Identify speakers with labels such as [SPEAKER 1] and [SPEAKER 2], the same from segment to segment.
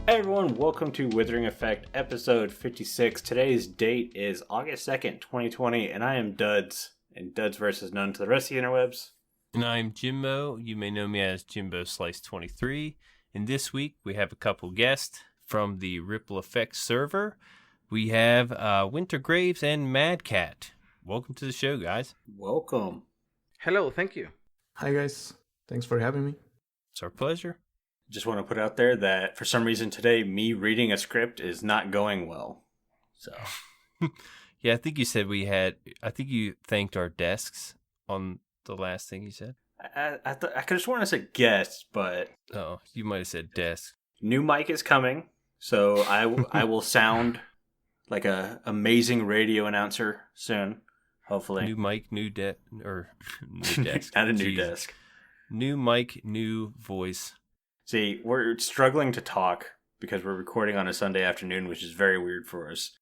[SPEAKER 1] Hey everyone, welcome to Withering Effect, episode 56. Today's date is August 2nd, 2020, and I am Duds, and Duds versus known to the rest of the interwebs.
[SPEAKER 2] And I'm Jimbo. You may know me as Jimbo Slice 23. And this week we have a couple guests from the Ripple Effect server. We have Winter Graves and MadCat. Welcome to the show, guys.
[SPEAKER 1] Welcome.
[SPEAKER 3] Hello, thank you.
[SPEAKER 4] Hi guys, thanks for having me.
[SPEAKER 2] It's our pleasure.
[SPEAKER 1] Just want to put out there that for some reason today, me reading a script is not going well. So,
[SPEAKER 2] yeah, I think you said I think you thanked our desks on the last thing you said.
[SPEAKER 1] I could have sworn I said guests, but...
[SPEAKER 2] Oh, you might have said desk.
[SPEAKER 1] New mic is coming, so I will sound like a amazing radio announcer soon, hopefully.
[SPEAKER 2] New mic, new desk.
[SPEAKER 1] Not a new desk.
[SPEAKER 2] New mic, new voice.
[SPEAKER 1] See, we're struggling to talk because we're recording on a Sunday afternoon, which is very weird for us.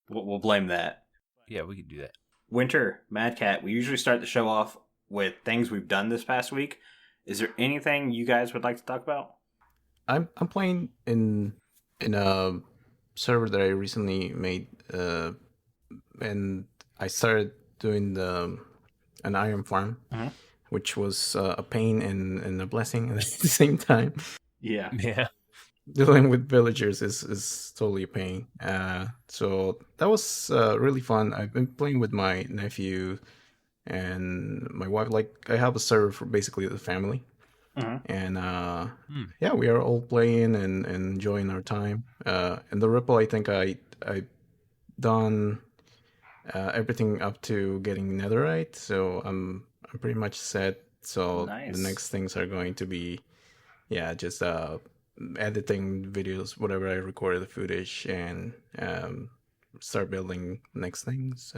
[SPEAKER 1] We'll blame that.
[SPEAKER 2] Yeah, we could do that.
[SPEAKER 1] Winter, MadCat, we usually start the show off with things we've done this past week. Is there anything you guys would like to talk about?
[SPEAKER 4] I'm playing in a server that I recently made, and I started doing an iron farm, which was a pain and a blessing at the same time.
[SPEAKER 1] Yeah.
[SPEAKER 4] Dealing with villagers is totally a pain. So that was really fun. I've been playing with my nephew and my wife. Like, I have a server for basically the family. And yeah, we are all playing and enjoying our time. And the Ripple, I think I done everything up to getting netherite, so I'm pretty much set. So
[SPEAKER 1] nice.
[SPEAKER 4] The next things are going to be, just editing videos, whatever I recorded the footage, and start building next things.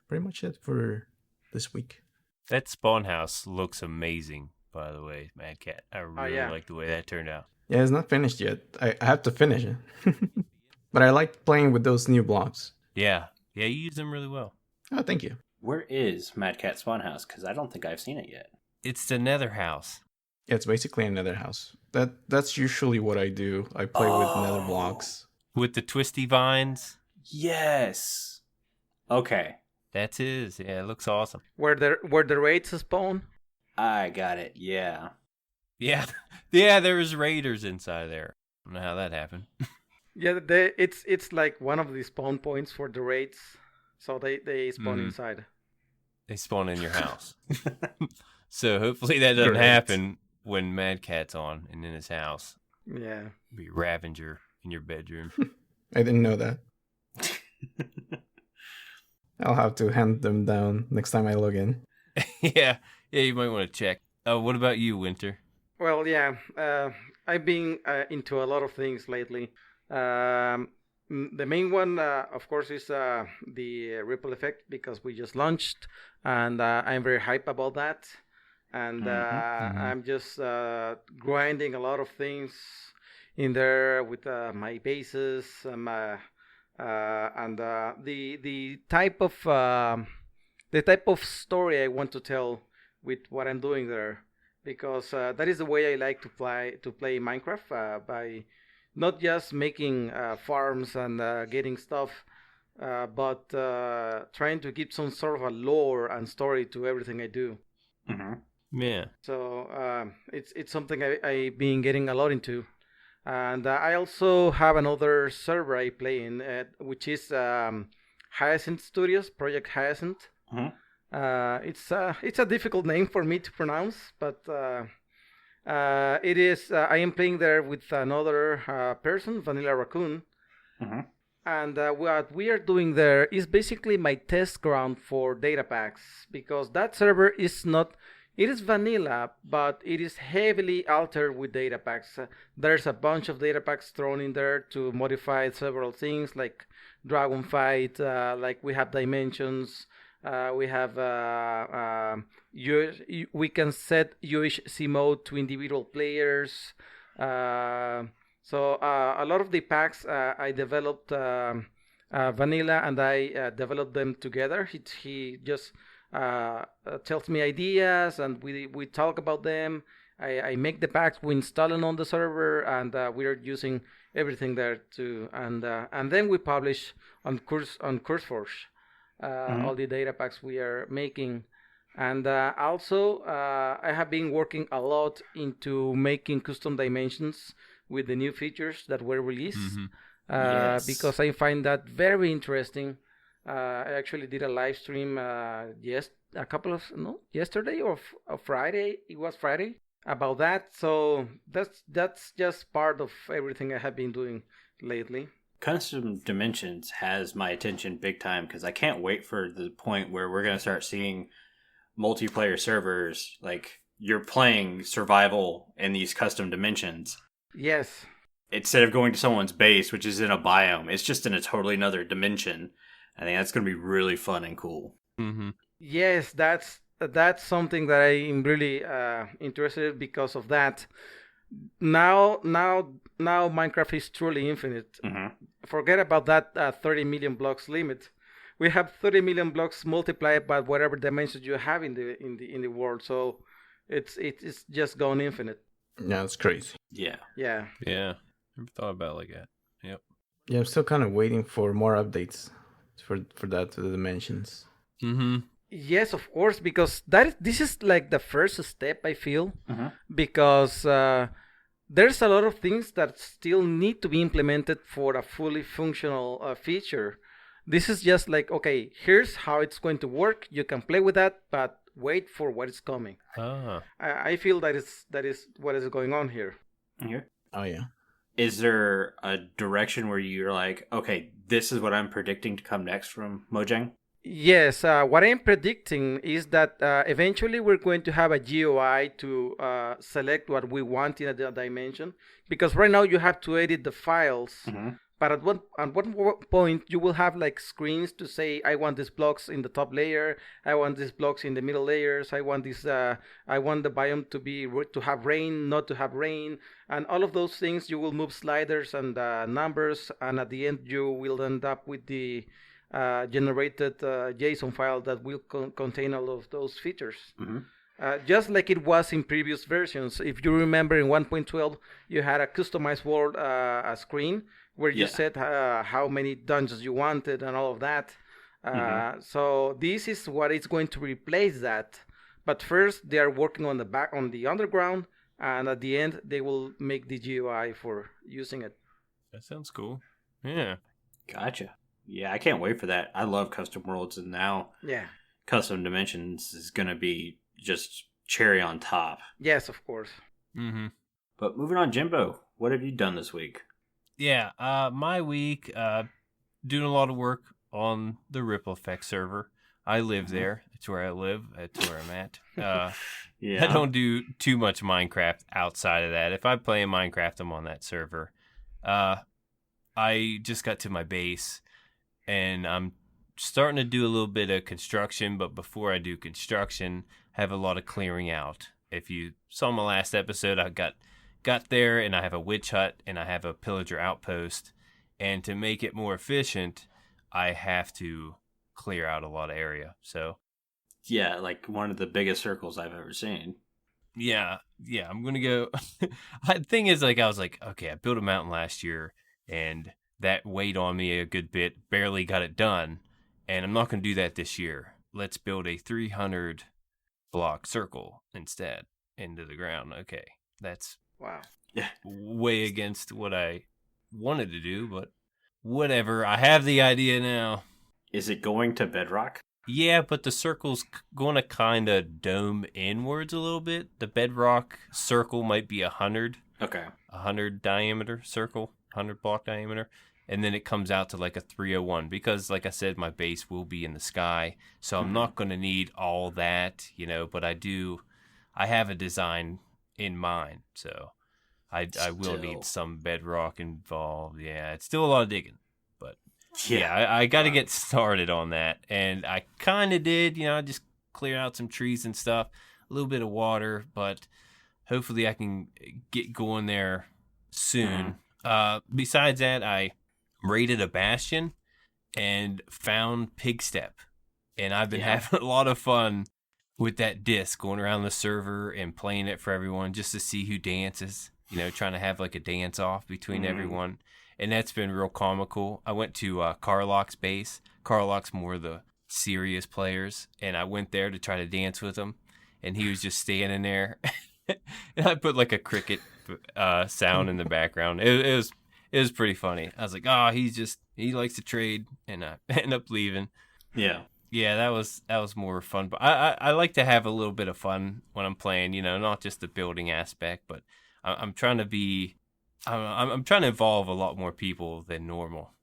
[SPEAKER 4] Pretty much it for this week.
[SPEAKER 2] That spawn house looks amazing, by the way, MadCat. I really like the way that turned out.
[SPEAKER 4] Yeah, it's not finished yet. I have to finish it. But I like playing with those new blocks.
[SPEAKER 2] Yeah, you use them really well.
[SPEAKER 4] Oh, thank you.
[SPEAKER 1] Where is MadCat Spawn House? Because I don't think I've seen it yet.
[SPEAKER 2] It's the nether house.
[SPEAKER 4] Yeah, it's basically another house. That's usually what I do. I play with nether blocks.
[SPEAKER 2] With the twisty vines?
[SPEAKER 1] Yes. Okay.
[SPEAKER 2] That's his. Yeah, it looks awesome.
[SPEAKER 3] Where the raids spawn?
[SPEAKER 1] I got it. Yeah.
[SPEAKER 2] Yeah, there was raiders inside there. I don't know how that happened.
[SPEAKER 3] Yeah, it's like one of the spawn points for the raids. So they spawn inside.
[SPEAKER 2] They spawn in your house. So hopefully that doesn't happen when MadCat's on and in his house.
[SPEAKER 3] Yeah.
[SPEAKER 2] Be Ravenger in your bedroom.
[SPEAKER 4] I didn't know that. I'll have to hand them down next time I log in.
[SPEAKER 2] Yeah, you might want to check. What about you, Winter?
[SPEAKER 3] Well, yeah, I've been into a lot of things lately. The main one, of course, is the Ripple Effect, because we just launched, and I'm very hype about that. And I'm just grinding a lot of things in there with my bases, and the type of story I want to tell with what I'm doing there, because that is the way I like to play Minecraft, by not just making farms and getting stuff, but trying to give some sort of a lore and story to everything I do.
[SPEAKER 2] Yeah.
[SPEAKER 3] So it's something I've been getting a lot into. And I also have another server I play in, which is Hyacinth Studios, Project Hyacinth. It's a difficult name for me to pronounce, but it is. I am playing there with another person, Vanilla Raccoon, and what we are doing there is basically my test ground for data packs, because that server is not. It is vanilla, but it is heavily altered with data packs. There's a bunch of data packs thrown in there to modify several things, like Dragonfight, like we have dimensions. We have we can set UHC mode to individual players. So a lot of the packs I developed vanilla, and I developed them together. He just tells me ideas, and we talk about them, I make the packs, we install it on the server, and we are using everything there too. And then we publish on CurseForge all the data packs we are making. And also, I have been working a lot into making custom dimensions with the new features that were released, because I find that very interesting. I actually did a live stream yesterday or Friday. It was Friday about that. So that's just part of everything I have been doing lately.
[SPEAKER 1] Custom Dimensions has my attention big time because I can't wait for the point where we're going to start seeing multiplayer servers. Like, you're playing survival in these custom dimensions.
[SPEAKER 3] Yes.
[SPEAKER 1] Instead of going to someone's base, which is in a biome, it's just in a totally another dimension. I think that's going to be really fun and cool.
[SPEAKER 2] Mm-hmm.
[SPEAKER 3] Yes, that's something that I'm really interested in because of that. Now Minecraft is truly infinite.
[SPEAKER 1] Mm-hmm.
[SPEAKER 3] Forget about that 30 million blocks limit. We have 30 million blocks multiplied by whatever dimensions you have in the world. So it's just gone infinite.
[SPEAKER 4] Yeah, it's crazy.
[SPEAKER 1] Yeah.
[SPEAKER 2] Never thought about it like that. Yep.
[SPEAKER 4] Yeah, I'm still kind of waiting for more updates for that to the dimensions.
[SPEAKER 2] Mm-hmm.
[SPEAKER 3] Yes, of course, because this is like the first step, I feel, because there's a lot of things that still need to be implemented for a fully functional feature. This is just like, okay, here's how it's going to work. You can play with that, but wait for what is coming. I feel that is what is going on here.
[SPEAKER 4] Oh, yeah.
[SPEAKER 1] Is there a direction where you're like, okay, this is what I'm predicting to come next from Mojang?
[SPEAKER 3] Yes, what I'm predicting is that eventually we're going to have a GUI to select what we want in a dimension. Because right now you have to edit the files. Mm-hmm. But at one point you will have like screens to say, I want these blocks in the top layer, I want these blocks in the middle layers, I want this, I want the biome to have rain, not to have rain, and all of those things. You will move sliders and numbers, and at the end you will end up with the generated JSON file that will contain all of those features. Mm-hmm. Just like it was in previous versions. If you remember, in 1.12 you had a customized world screen where you said how many dungeons you wanted and all of that. So this is what is going to replace that. But first they are working on the underground, and at the end they will make the GUI for using it.
[SPEAKER 2] That sounds cool. Yeah.
[SPEAKER 1] Gotcha. Yeah, I can't wait for that. I love custom worlds, and now custom dimensions is going to be just cherry on top.
[SPEAKER 3] Yes, of course.
[SPEAKER 2] Mm-hmm.
[SPEAKER 1] But moving on, Jimbo, what have you done this week?
[SPEAKER 2] Yeah, my week, doing a lot of work on the Ripple Effect server. I live there. It's where I live. It's where I'm at. I don't do too much Minecraft outside of that. If I play in Minecraft, I'm on that server. I just got to my base, and I'm starting to do a little bit of construction, but before I do construction, I have a lot of clearing out. If you saw my last episode, I got there, and I have a witch hut, and I have a pillager outpost, and to make it more efficient, I have to clear out a lot of area. So
[SPEAKER 1] yeah, like one of the biggest circles I've ever seen.
[SPEAKER 2] Yeah, I'm gonna go. The thing is, like, I was like, okay, I built a mountain last year, and that weighed on me a good bit, barely got it done, and I'm not gonna do that this year. Let's build a 300 block circle instead into the ground. Okay, that's way against what I wanted to do, but whatever. I have the idea now.
[SPEAKER 1] Is it going to bedrock?
[SPEAKER 2] Yeah, but the circle's going to kind of dome inwards a little bit. The bedrock circle might be 100.
[SPEAKER 1] Okay.
[SPEAKER 2] 100 diameter circle, 100 block diameter. And then it comes out to like a 301 because, like I said, my base will be in the sky. So I'm not going to need all that, but I have a design in mind. So I will need some bedrock involved. Yeah, it's still a lot of digging. But yeah, I got to get started on that. And I kind of did, I just cleared out some trees and stuff, a little bit of water, but hopefully I can get going there soon. Besides that, I raided a bastion and found Pigstep. And I've been having a lot of fun with that disc going around the server and playing it for everyone just to see who dances, trying to have like a dance off between everyone. And that's been real comical. I went to Carlock's base. Carlock's more of the serious players, and I went there to try to dance with him, and he was just standing there. And I put like a cricket sound in the background. It was pretty funny. I was like, oh, he likes to trade, and I end up leaving.
[SPEAKER 1] Yeah.
[SPEAKER 2] Yeah, that was more fun. But I like to have a little bit of fun when I'm playing, not just the building aspect, but I'm trying to be, I'm trying to involve a lot more people than normal.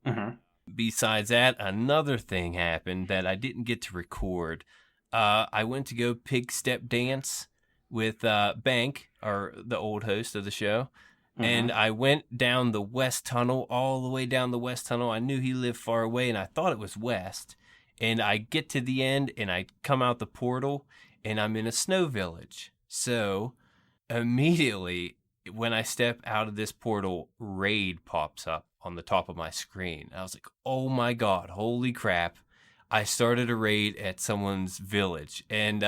[SPEAKER 1] Mm-hmm.
[SPEAKER 2] Besides that, another thing happened that I didn't get to record. I went to go pig step dance with Bank, or the old host of the show. And I went down the west tunnel, all the way down the west tunnel. I knew he lived far away, and I thought it was west. And I get to the end, and I come out the portal, and I'm in a snow village. So immediately, when I step out of this portal, raid pops up on the top of my screen. I was like, oh my God, holy crap. I started a raid at someone's village. And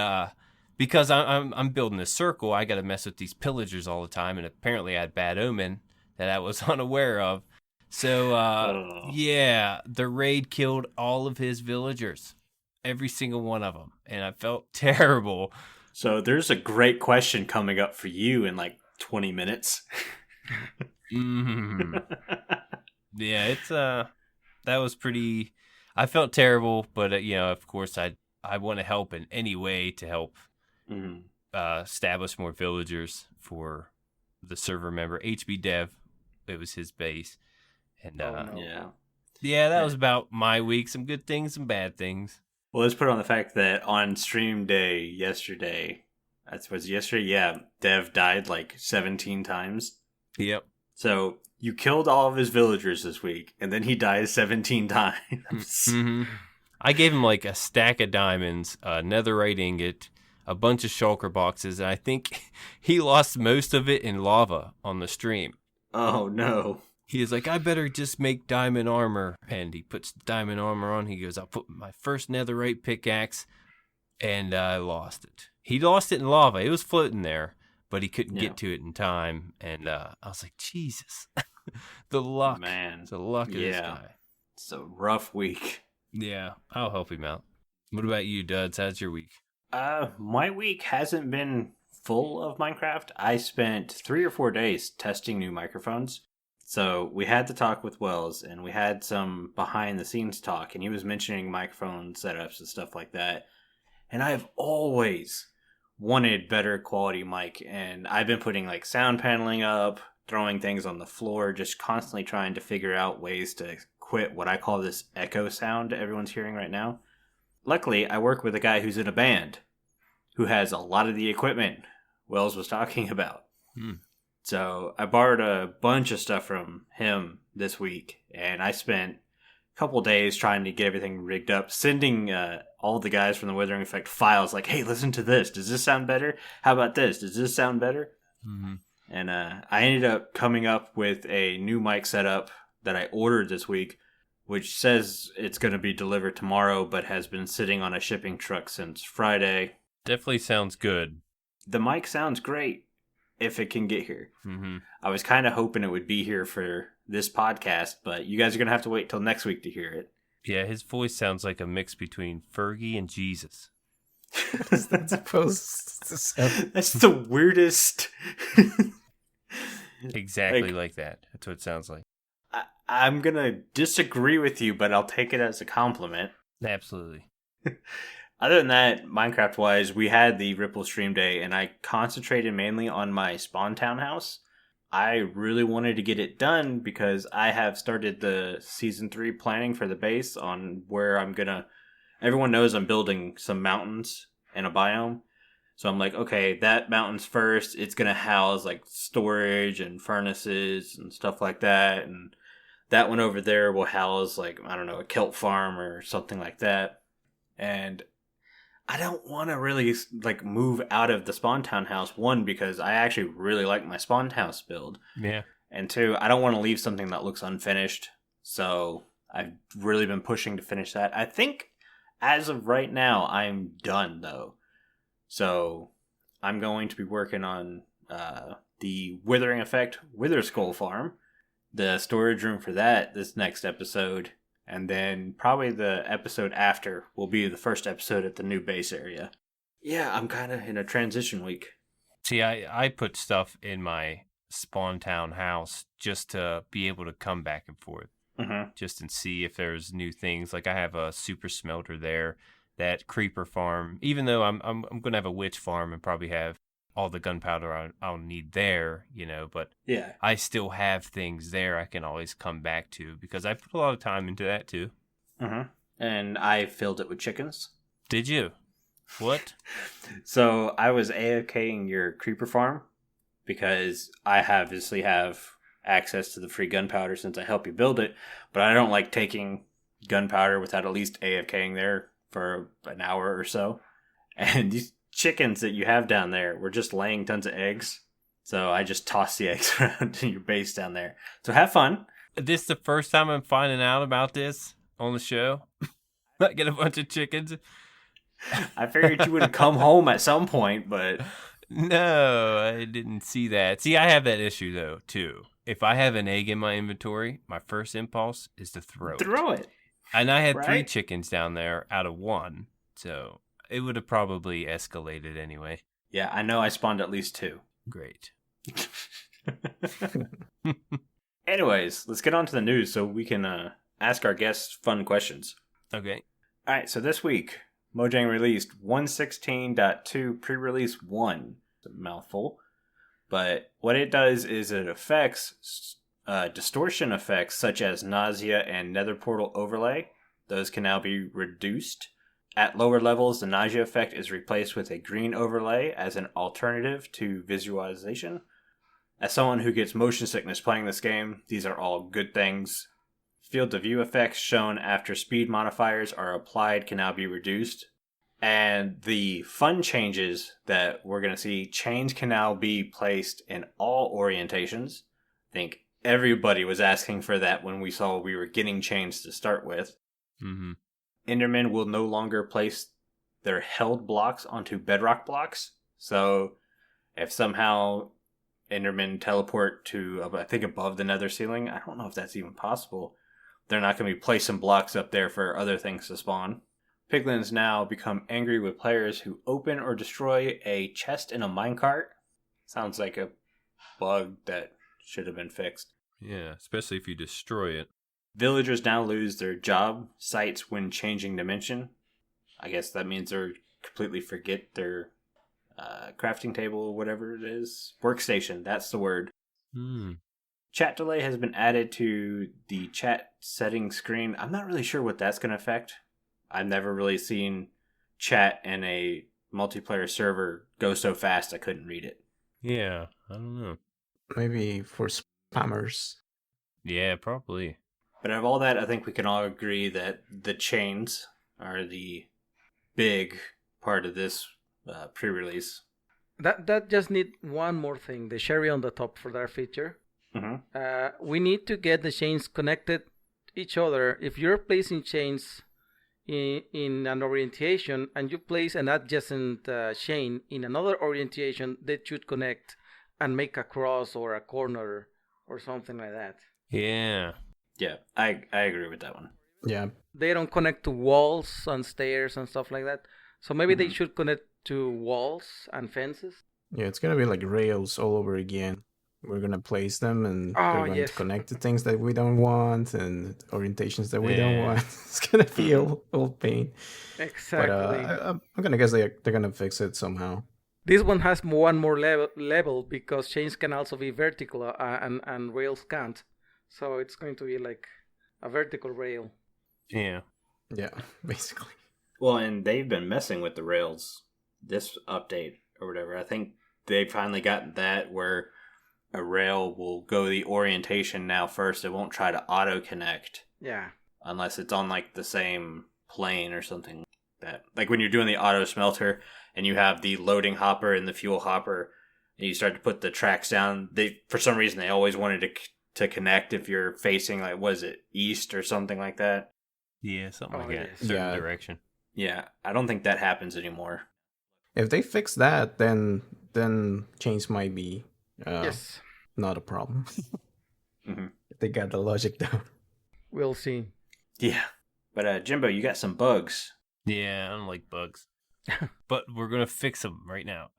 [SPEAKER 2] because I'm building a circle, I got to mess with these pillagers all the time. And apparently I had bad omen that I was unaware of. So, yeah, the raid killed all of his villagers, every single one of them. And I felt terrible.
[SPEAKER 1] So there's a great question coming up for you in like 20 minutes.
[SPEAKER 2] Yeah, it's that was pretty. I felt terrible, but of course, I want to help in any way to help establish more villagers for the server member HB Dev. It was his base, and that was about my week. Some good things, some bad things.
[SPEAKER 1] Well, let's put on the fact that on stream day yesterday, Dev died like 17 times.
[SPEAKER 2] Yep.
[SPEAKER 1] So you killed all of his villagers this week, and then he dies 17 times.
[SPEAKER 2] I gave him like a stack of diamonds, a netherite ingot, a bunch of shulker boxes, and I think he lost most of it in lava on the stream.
[SPEAKER 1] Oh, no.
[SPEAKER 2] He is like, I better just make diamond armor. And he puts diamond armor on. He goes, I'll put my first netherite pickaxe. And I lost it. He lost it in lava. It was floating there, but he couldn't get to it in time. And I was like, Jesus. The luck.
[SPEAKER 1] Man.
[SPEAKER 2] The luck of this guy.
[SPEAKER 1] It's a rough week.
[SPEAKER 2] Yeah, I'll help him out. What about you, Duds? How's your week?
[SPEAKER 1] My week hasn't been full of Minecraft. I spent 3 or 4 days testing new microphones. So we had to talk with Wells, and we had some behind-the-scenes talk, and he was mentioning microphone setups and stuff like that. And I've always wanted better quality mic, and I've been putting like sound paneling up, throwing things on the floor, just constantly trying to figure out ways to quit what I call this echo sound everyone's hearing right now. Luckily, I work with a guy who's in a band who has a lot of the equipment Wells was talking about. So I borrowed a bunch of stuff from him this week, and I spent a couple days trying to get everything rigged up, sending all the guys from the Withering Effect files like, hey, listen to this. Does this sound better? How about this? Does this sound better? And I ended up coming up with a new mic setup that I ordered this week, which says it's going to be delivered tomorrow, but has been sitting on a shipping truck since Friday.
[SPEAKER 2] Definitely sounds good.
[SPEAKER 1] The mic sounds great if it can get here. I was kind of hoping it would be here for this podcast, but you guys are going to have to wait till next week to hear it.
[SPEAKER 2] Yeah, his voice sounds like a mix between Fergie and Jesus.
[SPEAKER 4] That's supposed to sound.
[SPEAKER 1] That's the weirdest.
[SPEAKER 2] Exactly like that. That's what it sounds like.
[SPEAKER 1] I'm going to disagree with you, but I'll take it as a compliment.
[SPEAKER 2] Absolutely.
[SPEAKER 1] Other than that, Minecraft-wise, we had the Ripple stream day, and I concentrated mainly on my spawn townhouse. I really wanted to get it done because I have started the Season 3 planning for the base on where I'm going to... Everyone knows I'm building some mountains and a biome. So I'm like, okay, that mountain's first. It's going to house like storage and furnaces and stuff like that. And that one over there will house like, I don't know, a kelp farm or something like that. And I don't want to really like move out of the spawn townhouse. One, because I actually really like my spawn house build.
[SPEAKER 2] Yeah.
[SPEAKER 1] And two, I don't want to leave something that looks unfinished. So I've really been pushing to finish that. I think as of right now, I'm done though. So I'm going to be working on the Withering Effect Wither Skull Farm, the storage room for that this next episode, and then probably the episode after will be the first episode at the new base area. Yeah, I'm kind of in a transition week.
[SPEAKER 2] See, I put stuff in my spawn town house just to be able to come back and forth, just and see if there's new things. Like I have a super smelter there, that creeper farm. Even though I'm gonna have a witch farm and probably have all the gunpowder I'll need there, but
[SPEAKER 1] Yeah.
[SPEAKER 2] I still have things there I can always come back to because I put a lot of time into that too.
[SPEAKER 1] And I filled it with chickens.
[SPEAKER 2] Did you? What?
[SPEAKER 1] So I was AFKing your creeper farm because I obviously have access to the free gunpowder since I helped you build it, but I don't like taking gunpowder without at least AFKing there for an hour or so. And these chickens that you have down there were just laying tons of eggs. So I just tossed the eggs around in your base down there. So have fun.
[SPEAKER 2] This is the first time I'm finding out about this on the show. I get a bunch of chickens.
[SPEAKER 1] I figured you would come home at some point, but...
[SPEAKER 2] No, I didn't see that. See, I have that issue, though, too. If I have an egg in my inventory, my first impulse is to throw it.
[SPEAKER 1] Throw it.
[SPEAKER 2] And I had
[SPEAKER 1] Right?
[SPEAKER 2] 3 chickens down there out of 1, so it would have probably escalated anyway.
[SPEAKER 1] Yeah, I know I spawned at least 2.
[SPEAKER 2] Great.
[SPEAKER 1] Anyways, let's get on to the news so we can ask our guests fun questions.
[SPEAKER 2] Okay.
[SPEAKER 1] All right, so this week, Mojang released 1.16.2 pre-release 1. It's a mouthful. But what it does is it affects distortion effects such as nausea and nether portal overlay. Those can now be reduced. At lower levels, the nausea effect is replaced with a green overlay as an alternative to visualization. As someone who gets motion sickness playing this game, these are all good things. Field of view effects shown after speed modifiers are applied can now be reduced. And the fun changes that we're going to see, chains can now be placed in all orientations. I think everybody was asking for that when we saw we were getting chains to start with.
[SPEAKER 2] Mm-hmm.
[SPEAKER 1] Endermen will no longer place their held blocks onto bedrock blocks. So if somehow Endermen teleport to, I think, above the nether ceiling, I don't know if that's even possible. They're not going to be placing blocks up there for other things to spawn. Piglins now become angry with players who open or destroy a chest in a minecart. Sounds like a bug that should have been fixed.
[SPEAKER 2] Yeah, especially if you destroy it.
[SPEAKER 1] Villagers now lose their job sites when changing dimension. I guess that means they completely forget their crafting table or whatever it is. Workstation, that's the word. Chat delay has been added to the chat settings screen. I'm not really sure what that's going to affect. I've never really seen chat in a multiplayer server go so fast I couldn't read it.
[SPEAKER 2] Yeah, I don't know.
[SPEAKER 4] Maybe for spammers.
[SPEAKER 2] Yeah, probably.
[SPEAKER 1] But out of all that, I think we can all agree that the chains are the big part of this pre-release.
[SPEAKER 3] That just need one more thing, the cherry on the top for that feature. We need to get the chains connected each other. If you're placing chains in an orientation and you place an adjacent chain in another orientation, they should connect and make a cross or a corner or something like that.
[SPEAKER 2] Yeah.
[SPEAKER 1] Yeah, I agree with that one.
[SPEAKER 4] Yeah.
[SPEAKER 3] They don't connect to walls and stairs and stuff like that. So maybe they should connect to walls and fences.
[SPEAKER 4] Yeah, it's going to be like rails all over again. We're going to place them and they're going to connect to things that we don't want and orientations that we don't want. It's going to be all pain.
[SPEAKER 3] Exactly.
[SPEAKER 4] But I'm going to guess they're going to fix it somehow.
[SPEAKER 3] This one has one more level because chains can also be vertical and rails can't. So it's going to be like a vertical rail.
[SPEAKER 2] Yeah.
[SPEAKER 4] Yeah, basically.
[SPEAKER 1] Well, and they've been messing with the rails this update or whatever. I think they finally got that where a rail will go the orientation now first. It won't try to auto connect.
[SPEAKER 3] Yeah.
[SPEAKER 1] Unless it's on like the same plane or something like that. Like when you're doing the auto smelter and you have the loading hopper and the fuel hopper and you start to put the tracks down, for some reason they always wanted to connect if you're facing like, was it east or something like that?
[SPEAKER 2] Yeah, something like that.
[SPEAKER 3] Yes.
[SPEAKER 2] Certain direction.
[SPEAKER 1] Yeah, I don't think that happens anymore.
[SPEAKER 4] If they fix that, then chains might be
[SPEAKER 3] Yes,
[SPEAKER 4] not a problem.
[SPEAKER 1] Mm-hmm.
[SPEAKER 4] If they got the logic down.
[SPEAKER 3] we'll see.
[SPEAKER 1] Yeah. But Jimbo, you got some bugs.
[SPEAKER 2] Yeah, I don't like bugs. But we're going to fix them right now.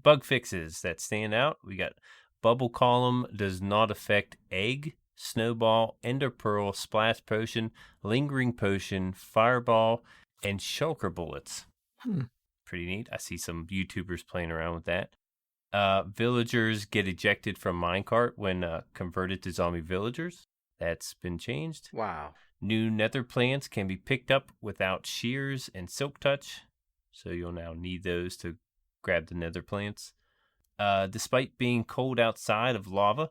[SPEAKER 2] Bug fixes that stand out. We got bubble column does not affect egg, snowball, ender pearl, splash potion, lingering potion, fireball, and shulker bullets. Pretty neat. I see some YouTubers playing around with that. Villagers get ejected from minecart when converted to zombie villagers. That's been changed.
[SPEAKER 3] Wow.
[SPEAKER 2] New nether plants can be picked up without shears and silk touch, so you'll now need those to grab the nether plants. Despite being cold outside of lava,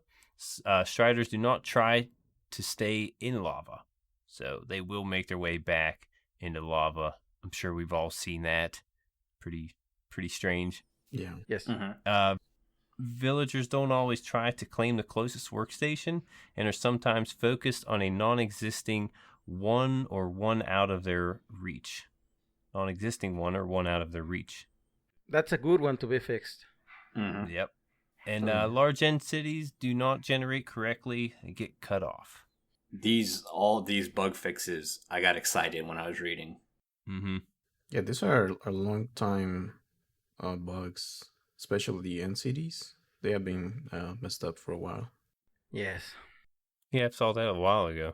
[SPEAKER 2] striders do not try to stay in lava, so they will make their way back into lava. I'm sure we've all seen that. Pretty strange.
[SPEAKER 4] Yeah.
[SPEAKER 3] Yes.
[SPEAKER 1] Mm-hmm.
[SPEAKER 2] Villagers don't always try to claim the closest workstation and are sometimes focused on a non-existing one or one out of their reach. Non-existing one or one out of their reach.
[SPEAKER 3] That's a good one to be fixed.
[SPEAKER 1] Mm-hmm.
[SPEAKER 2] Yep. And large end cities do not generate correctly and get cut off.
[SPEAKER 1] All these bug fixes, I got excited when I was reading.
[SPEAKER 2] Mm-hmm.
[SPEAKER 4] Yeah, these are long time bugs, especially the NCDs. They have been messed up for a while.
[SPEAKER 3] Yes.
[SPEAKER 2] Yeah, I saw that a while ago.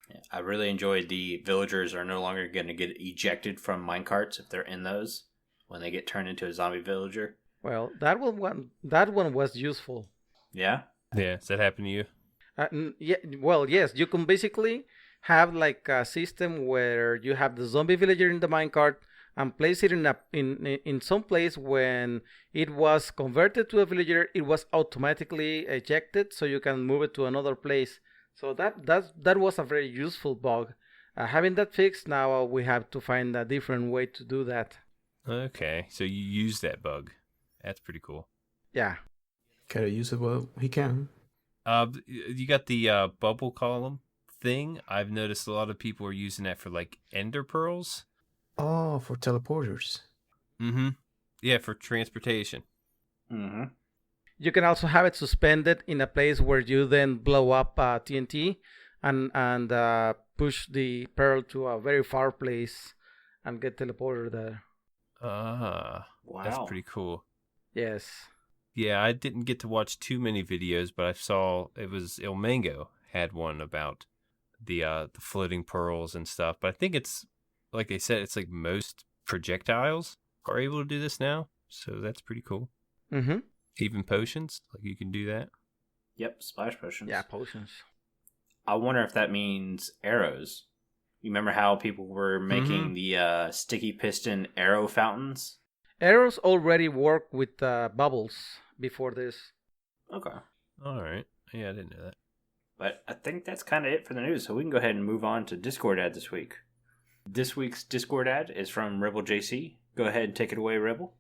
[SPEAKER 1] Yeah, I really enjoyed the villagers are no longer going to get ejected from minecarts if they're in those when they get turned into a zombie villager.
[SPEAKER 3] Well, that one was useful.
[SPEAKER 1] Yeah?
[SPEAKER 2] Yeah, does that happen to you?
[SPEAKER 3] Yeah. Well, yes. You can basically have like a system where you have the zombie villager in the minecart and place it in some place. When it was converted to a villager, it was automatically ejected, so you can move it to another place. So that was a very useful bug. Having that fixed, now we have to find a different way to do that.
[SPEAKER 2] Okay, so you use that bug. That's pretty cool.
[SPEAKER 3] Yeah.
[SPEAKER 4] Gotta use it well he can.
[SPEAKER 2] You got the bubble column thing. I've noticed a lot of people are using that for like ender pearls.
[SPEAKER 4] Oh, for teleporters.
[SPEAKER 2] Mm-hmm. Yeah, for transportation.
[SPEAKER 1] Mm-hmm.
[SPEAKER 3] You can also have it suspended in a place where you then blow up TNT and push the pearl to a very far place and get teleported there.
[SPEAKER 2] Wow. That's pretty cool.
[SPEAKER 3] Yes.
[SPEAKER 2] Yeah, I didn't get to watch too many videos, but I saw it was Il Mango had one about the floating pearls and stuff. But I think it's like they said, it's like most projectiles are able to do this now, so that's pretty cool.
[SPEAKER 3] Mm-hmm.
[SPEAKER 2] Even potions, like you can do that.
[SPEAKER 1] Yep, splash potions.
[SPEAKER 3] Yeah, potions.
[SPEAKER 1] I wonder if that means arrows. You remember how people were making the sticky piston arrow fountains?
[SPEAKER 3] Arrows already work with bubbles before this.
[SPEAKER 1] Okay.
[SPEAKER 2] All right. Yeah, I didn't know that.
[SPEAKER 1] But I think that's kind of it for the news, so we can go ahead and move on to Discord ad this week. This week's Discord ad is from Rebel JC. Go ahead and take it away, Rebel.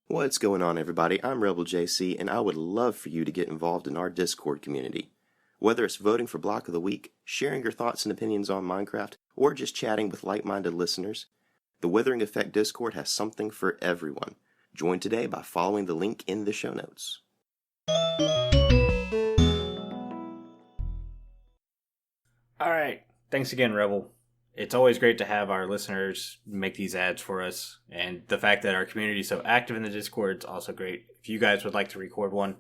[SPEAKER 5] What's going on, everybody? I'm Rebel JC, and I would love for you to get involved in our Discord community. Whether it's voting for Block of the Week, sharing your thoughts and opinions on Minecraft, or just chatting with like-minded listeners, the Withering Effect Discord has something for everyone. Join today by following the link in the show notes.
[SPEAKER 1] All right. Thanks again, Rebel. It's always great to have our listeners make these ads for us. And the fact that our community is so active in the Discord is also great. If you guys would like to record one,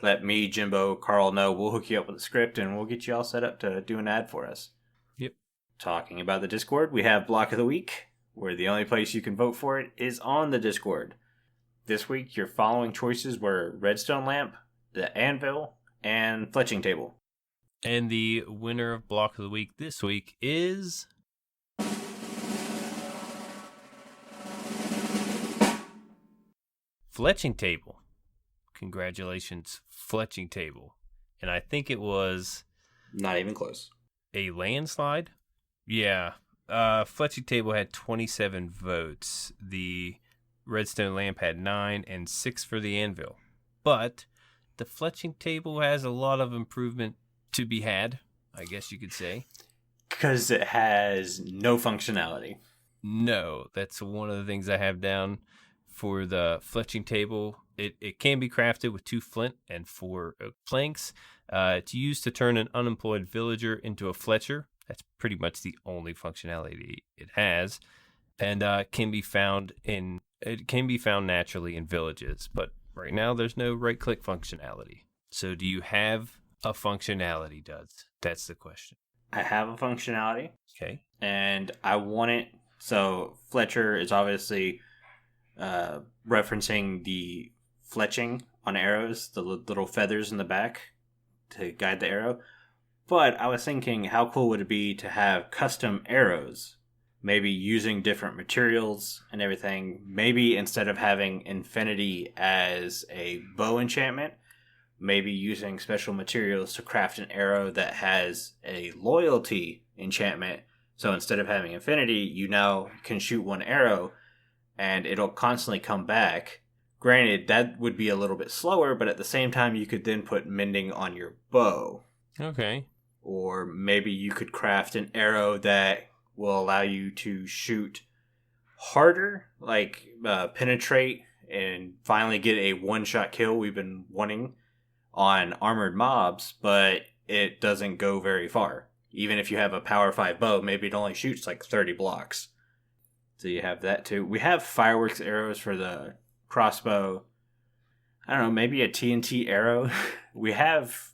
[SPEAKER 1] let me, Jimbo, Carl know. We'll hook you up with a script and we'll get you all set up to do an ad for us.
[SPEAKER 2] Yep.
[SPEAKER 1] Talking about the Discord, we have Block of the Week, where the only place you can vote for it is on the Discord. This week, your following choices were Redstone Lamp, the Anvil, and Fletching Table.
[SPEAKER 2] And the winner of Block of the Week this week is... Fletching Table. Congratulations, Fletching Table. And I think it was...
[SPEAKER 1] Not even close.
[SPEAKER 2] A landslide? Yeah. Fletching Table had 27 votes. The Redstone Lamp had 9 and 6 for the Anvil. But the Fletching Table has a lot of improvement to be had, I guess you could say.
[SPEAKER 1] Because it has no functionality.
[SPEAKER 2] No, that's one of the things I have down for the fletching table. It can be crafted with 2 flint and 4 oak planks. It's used to turn an unemployed villager into a fletcher. That's pretty much the only functionality it has, and it can be found naturally in villages. But right now, there's no right-click functionality. So, do you have a functionality, Duds? That's the question.
[SPEAKER 1] I have a functionality.
[SPEAKER 2] Okay.
[SPEAKER 1] And I want it. So, Fletcher is obviously referencing the fletching on arrows, the little feathers in the back to guide the arrow. But I was thinking, how cool would it be to have custom arrows? Maybe using different materials and everything. Maybe instead of having infinity as a bow enchantment, maybe using special materials to craft an arrow that has a loyalty enchantment. So instead of having infinity, you now can shoot one arrow and it'll constantly come back. Granted, that would be a little bit slower, but at the same time, you could then put mending on your bow.
[SPEAKER 2] Okay.
[SPEAKER 1] Or maybe you could craft an arrow that will allow you to shoot harder, like penetrate and finally get a one-shot kill we've been wanting on armored mobs, but it doesn't go very far. Even if you have a power 5 bow, maybe it only shoots like 30 blocks. So you have that too. We have fireworks arrows for the crossbow. I don't know, maybe a TNT arrow. We have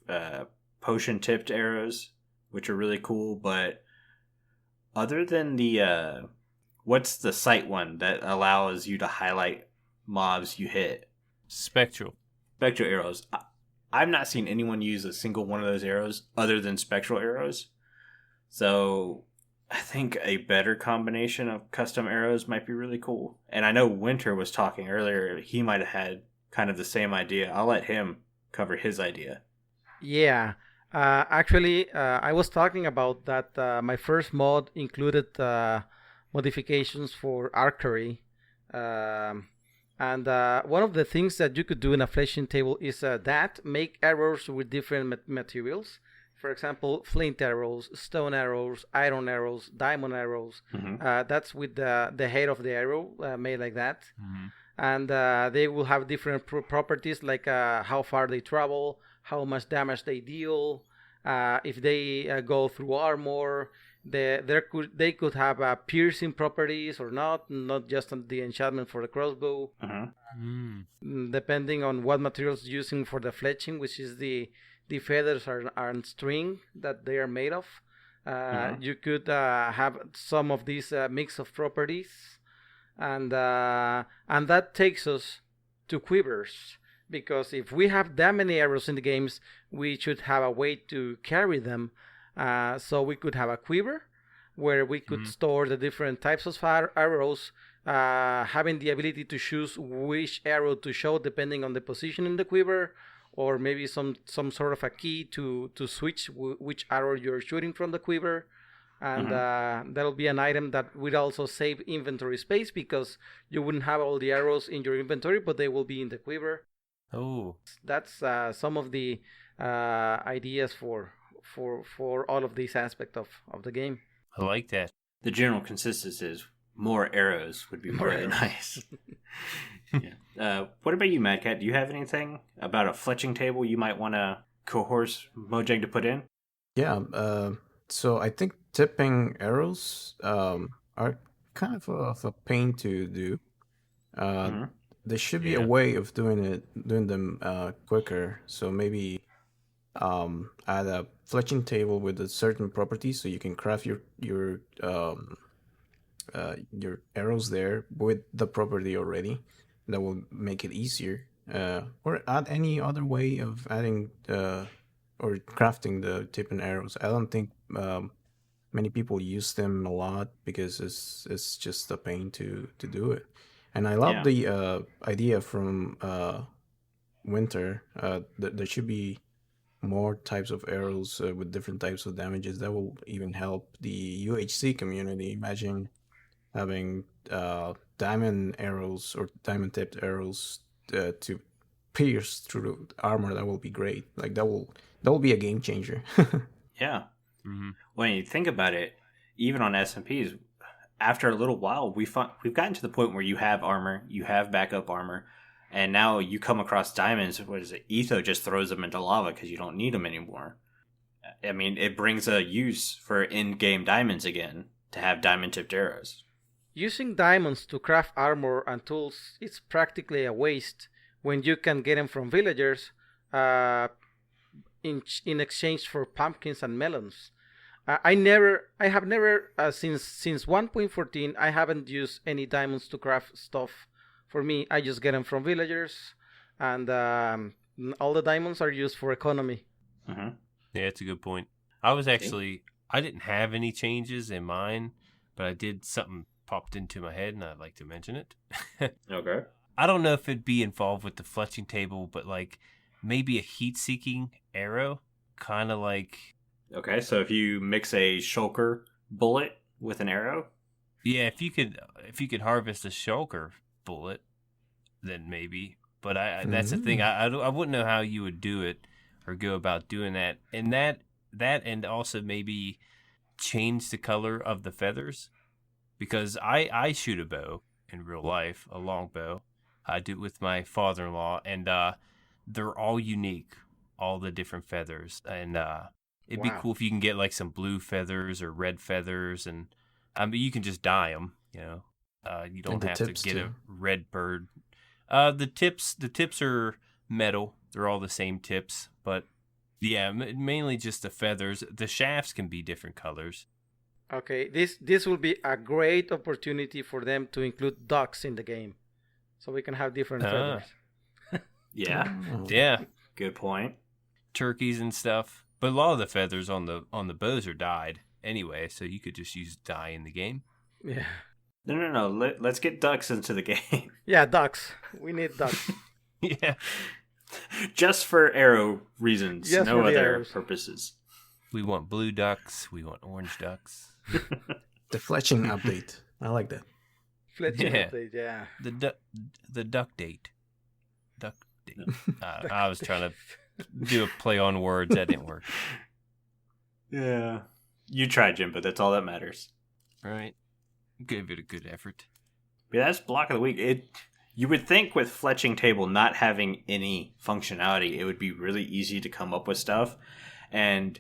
[SPEAKER 1] potion tipped arrows, which are really cool, but other than the what's the sight one that allows you to highlight mobs you hit?
[SPEAKER 2] Spectral
[SPEAKER 1] Arrows. I've not seen anyone use a single one of those arrows other than spectral arrows. So I think a better combination of custom arrows might be really cool. And I know Winter was talking earlier. He might have had kind of the same idea. I'll let him cover his idea.
[SPEAKER 3] Yeah. Actually, I was talking about that. My first mod included modifications for archery. And one of the things that you could do in a fleshing table is make arrows with different materials. For example, flint arrows, stone arrows, iron arrows, diamond arrows.
[SPEAKER 1] Mm-hmm.
[SPEAKER 3] That's with the head of the arrow made like that.
[SPEAKER 2] Mm-hmm.
[SPEAKER 3] And they will have different properties like how far they travel, how much damage they deal, if they go through armor. They could have piercing properties or not just the enchantment for the crossbow.
[SPEAKER 1] Uh-huh.
[SPEAKER 3] Depending on what materials using for the fletching, which is the feathers and string that they are made of. You could have some of these mix of properties, and that takes us to quivers, because if we have that many arrows in the games, we should have a way to carry them. So we could have a quiver where we could store the different types of arrows, having the ability to choose which arrow to show depending on the position in the quiver, or maybe some sort of a key to switch which arrow you're shooting from the quiver. And that'll be an item that would also save inventory space, because you wouldn't have all the arrows in your inventory, but they will be in the quiver.
[SPEAKER 2] Oh,
[SPEAKER 3] That's some of the ideas for all of these aspects of the game.
[SPEAKER 2] I like that.
[SPEAKER 1] The general consensus is more arrows would be really nice. Yeah. What about you, MadCat? Do you have anything about a fletching table you might want to coerce Mojang to put in?
[SPEAKER 4] Yeah, so I think tipping arrows are kind of a pain to do. There should be a way of doing them quicker. So maybe add a fletching table with a certain property, so you can craft your arrows there with the property already. That will make it easier. Or add any other way of adding or crafting the tipping arrows. I don't think many people use them a lot because it's just a pain to do it. And I love the idea from Winter. There should be more types of arrows with different types of damages. That will even help the UHC community. Imagine having diamond arrows or diamond tipped arrows to pierce through the armor. That will be great. Like that will be a game changer.
[SPEAKER 1] Yeah.
[SPEAKER 2] Mm-hmm.
[SPEAKER 1] When you think about it, even on SMPs, after a little while, we've gotten to the point where you have armor, you have backup armor, and now you come across diamonds. What is it? Etho just throws them into lava because you don't need them anymore. I mean, it brings a use for in-game diamonds again to have diamond-tipped arrows.
[SPEAKER 3] Using diamonds to craft armor and tools is practically a waste when you can get them from villagers in exchange for pumpkins and melons. I have never since 1.14 I haven't used any diamonds to craft stuff. For me, I just get them from villagers, and all the diamonds are used for economy.
[SPEAKER 1] Mm-hmm.
[SPEAKER 2] Yeah, it's a good point. I didn't have any changes in mine, but I did something popped into my head, and I'd like to mention it.
[SPEAKER 1] Okay.
[SPEAKER 2] I don't know if it'd be involved with the fletching table, but like maybe a heat-seeking arrow, kind of like.
[SPEAKER 1] Okay, so if you mix a shulker bullet with an arrow,
[SPEAKER 2] Yeah, if you could harvest a shulker bullet, then maybe. But that's the thing. I wouldn't know how you would do it or go about doing that. And that and also maybe change the color of the feathers, because I shoot a bow in real life, a long bow. I do it with my father-in-law, and they're all unique, all the different feathers, and it'd be cool if you can get like some blue feathers or red feathers, and you can just dye them. You don't have to get a red bird. The tips are metal. They're all the same tips, but yeah, mainly just the feathers. The shafts can be different colors.
[SPEAKER 3] Okay, this will be a great opportunity for them to include ducks in the game, so we can have different feathers.
[SPEAKER 1] Yeah.
[SPEAKER 2] Yeah.
[SPEAKER 1] Good point.
[SPEAKER 2] Turkeys and stuff. But a lot of the feathers on the bows are dyed anyway, so you could just use dye in the game.
[SPEAKER 3] Yeah.
[SPEAKER 1] No. Let's get ducks into the game.
[SPEAKER 3] Yeah, ducks. We need ducks.
[SPEAKER 2] Yeah.
[SPEAKER 1] Just for arrow reasons,
[SPEAKER 3] Just
[SPEAKER 1] no
[SPEAKER 3] for the
[SPEAKER 1] other
[SPEAKER 3] arrows.
[SPEAKER 1] purposes.
[SPEAKER 2] We want blue ducks. We want orange ducks.
[SPEAKER 4] The fletching update. I like that.
[SPEAKER 3] Fletching
[SPEAKER 2] Yeah.
[SPEAKER 3] update, yeah.
[SPEAKER 2] The duck date. Duck date. I was trying to do a play on words. That didn't work.
[SPEAKER 1] Yeah. You tried, Jim, but that's all that matters.
[SPEAKER 2] Right. Gave it a good effort.
[SPEAKER 1] Yeah, that's block of the week. You would think with fletching table not having any functionality, it would be really easy to come up with stuff. And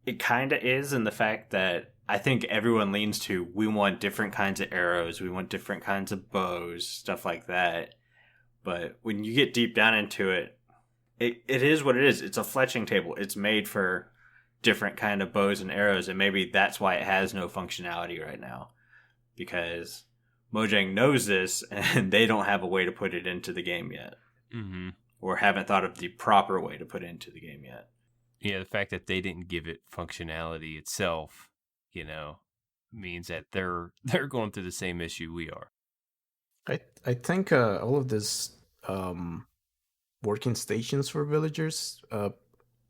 [SPEAKER 1] it kind of is, in the fact that I think everyone leans to, we want different kinds of arrows, we want different kinds of bows, stuff like that. But when you get deep down into it, it is what it is. It's a fletching table. It's made for different kind of bows and arrows, and maybe that's why it has no functionality right now. Because Mojang knows this, and they don't have a way to put it into the game yet.
[SPEAKER 2] Mm-hmm.
[SPEAKER 1] Or haven't thought of the proper way to put it into the game yet.
[SPEAKER 2] Yeah, the fact that they didn't give it functionality itself, means that they're going through the same issue we are.
[SPEAKER 4] I think all of this working stations for villagers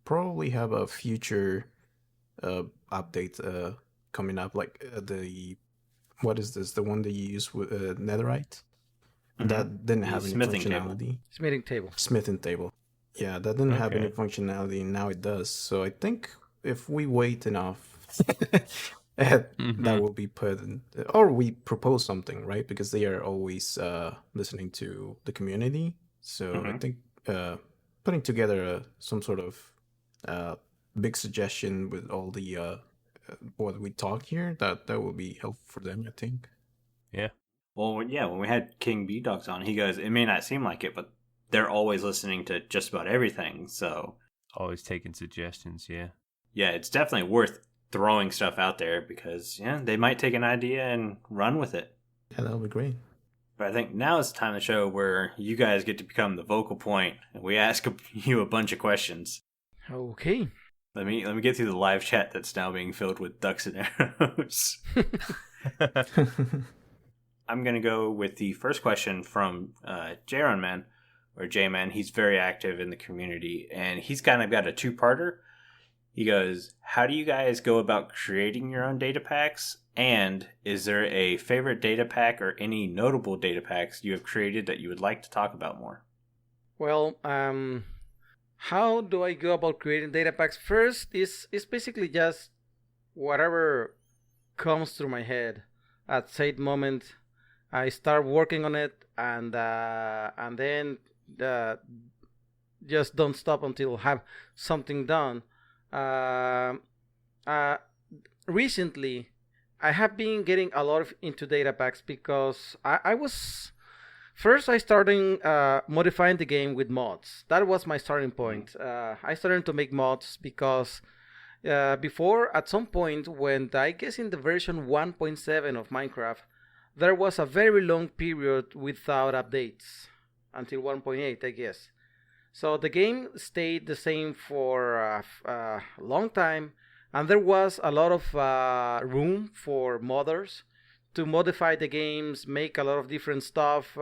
[SPEAKER 4] probably have a future update coming up, like what is this? The one that you use with netherite?
[SPEAKER 1] Mm-hmm.
[SPEAKER 4] That didn't have any
[SPEAKER 1] smithing
[SPEAKER 4] functionality.
[SPEAKER 3] Smithing table.
[SPEAKER 4] Yeah, that didn't have any functionality, and now it does. So I think if we wait enough, that will be put in, or we propose something, right? Because they are always listening to the community. So I think putting together some sort of big suggestion with all the what we talk here, that will be helpful for them, I think.
[SPEAKER 2] Yeah.
[SPEAKER 1] Well, yeah, when we had King B-Dogs on, he goes, it may not seem like it, but they're always listening to just about everything, so...
[SPEAKER 2] Always taking suggestions, yeah.
[SPEAKER 1] Yeah, it's definitely worth throwing stuff out there, because, they might take an idea and run with it.
[SPEAKER 4] Yeah, that'll be great.
[SPEAKER 1] But I think now is the time of the show where you guys get to become the vocal point, and we ask you a bunch of questions.
[SPEAKER 3] Okay.
[SPEAKER 1] Let me get through the live chat that's now being filled with ducks and arrows. I'm going to go with the first question from Jaron Man, or J-Man. He's very active in the community, and he's kind of got a two-parter. He goes, how do you guys go about creating your own data packs? And is there a favorite data pack or any notable data packs you have created that you would like to talk about more?
[SPEAKER 3] Well, how do I go about creating data packs? First, it's basically just whatever comes through my head at said moment. I start working on it, and then uh, just don't stop until have something done. Uh, uh, Recently, I have been getting a lot of into data packs because I was first I started modifying the game with mods. That was my starting point. I started to make mods because before, at some point, when I guess in the version 1.7 of Minecraft, there was a very long period without updates until 1.8, I guess. So the game stayed the same for a long time, and there was a lot of room for modders to modify the games, make a lot of different stuff.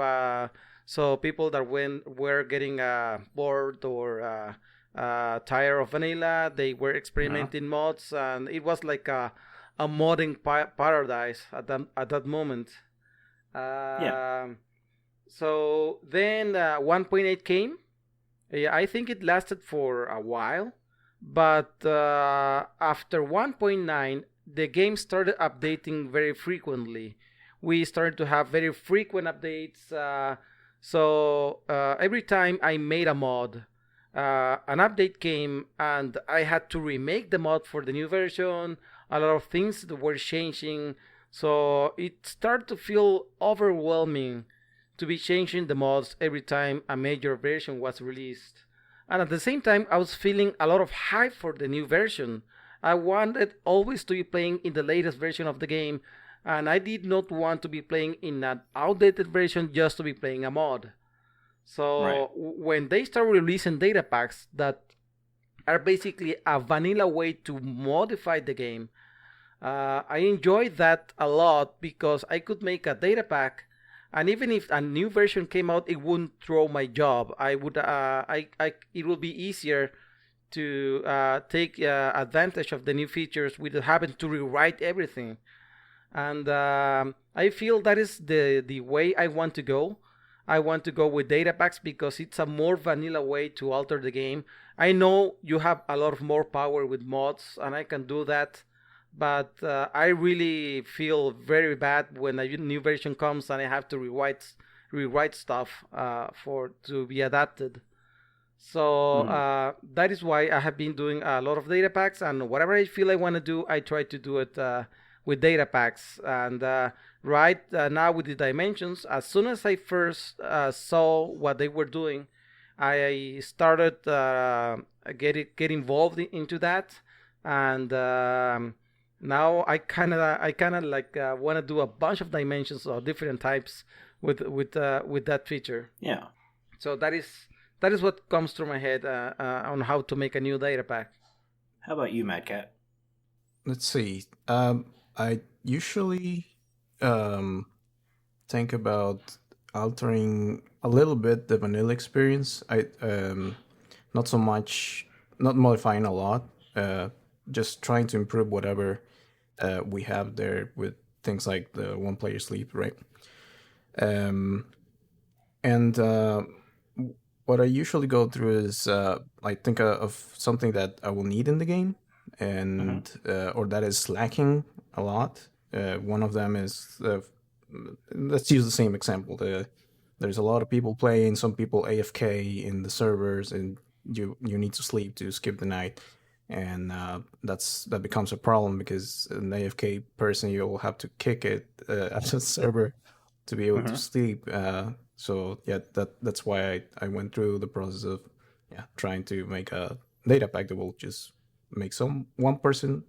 [SPEAKER 3] So people that were getting bored or tired of vanilla, they were experimenting mods, and it was like a modding paradise at that moment.
[SPEAKER 1] Yeah.
[SPEAKER 3] So then 1.8 came. Yeah, I think it lasted for a while, but after 1.9, the game started updating very frequently. We started to have very frequent updates. So every time I made a mod, an update came and I had to remake the mod for the new version. A lot of things were changing. So it started to feel overwhelming to be changing the mods every time a major version was released. And at the same time, I was feeling a lot of hype for the new version. I wanted always to be playing in the latest version of the game, and I did not want to be playing in an outdated version just to be playing a mod. So
[SPEAKER 1] Right.
[SPEAKER 3] when they start releasing data packs that are basically a vanilla way to modify the game, I enjoyed that a lot because I could make a data pack, and even if a new version came out, it wouldn't throw my job. It would be easier to take advantage of the new features without having to rewrite everything. And I feel that is the way I want to go. I want to go with data packs because it's a more vanilla way to alter the game. I know you have a lot of more power with mods, and I can do that. But I really feel very bad when a new version comes and I have to rewrite stuff for to be adapted. So that is why I have been doing a lot of data packs, and whatever I feel I want to do, I try to do it with data packs. And right now with the dimensions, as soon as I first saw what they were doing, I started get involved into that, and now I kind of like want to do a bunch of dimensions of different types with that feature.
[SPEAKER 1] Yeah.
[SPEAKER 3] So that is what comes through my head on how to make a new data pack.
[SPEAKER 1] How about you, MadCat?
[SPEAKER 4] Let's see. I usually think about altering a little bit the vanilla experience. I not so much, not modifying a lot. Just trying to improve whatever we have there with things like the one player sleep, right? And what I usually go through is I think of something that I will need in the game, and or that is lacking a lot. One of them is let's use the same example. There's a lot of people playing, some people AFK in the servers, and you need to sleep to skip the night, and that becomes a problem because an AFK person, you'll have to kick it at the server to be able to sleep. So yeah, that's why I went through the process of trying to make a data pack that will just make one person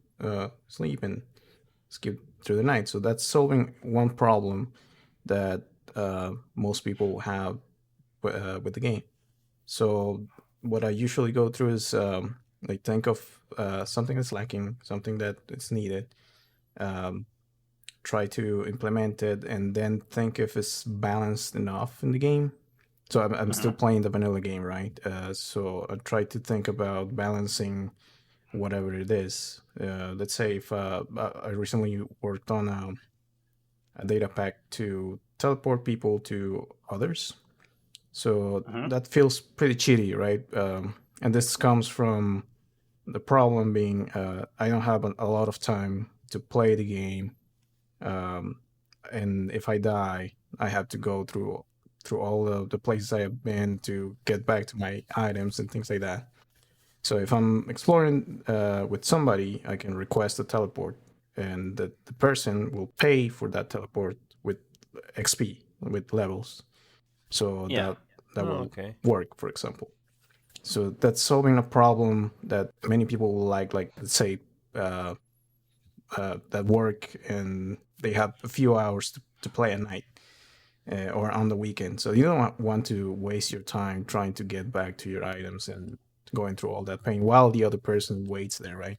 [SPEAKER 4] sleep and skip through the night. So that's solving one problem that most people have with the game. So what I usually go through is like think of something that's lacking, something that is needed, try to implement it, and then think if it's balanced enough in the game. So I'm still playing the vanilla game, right? So I try to think about balancing whatever it is. Let's say if I recently worked on a data pack to teleport people to others. So that feels pretty cheaty, right? And this comes from The problem being I don't have a lot of time to play the game, and if I die, I have to go through all of the places I have been to get back to my items and things like that. So if I'm exploring with somebody, I can request a teleport, and the person will pay for that teleport with XP, with levels. So
[SPEAKER 1] Yeah.
[SPEAKER 4] that will
[SPEAKER 2] okay.
[SPEAKER 4] work, for example. So that's solving a problem that many people will like let's say that work and they have a few hours to play at night or on the weekend. So you don't want to waste your time trying to get back to your items and going through all that pain while the other person waits there, right?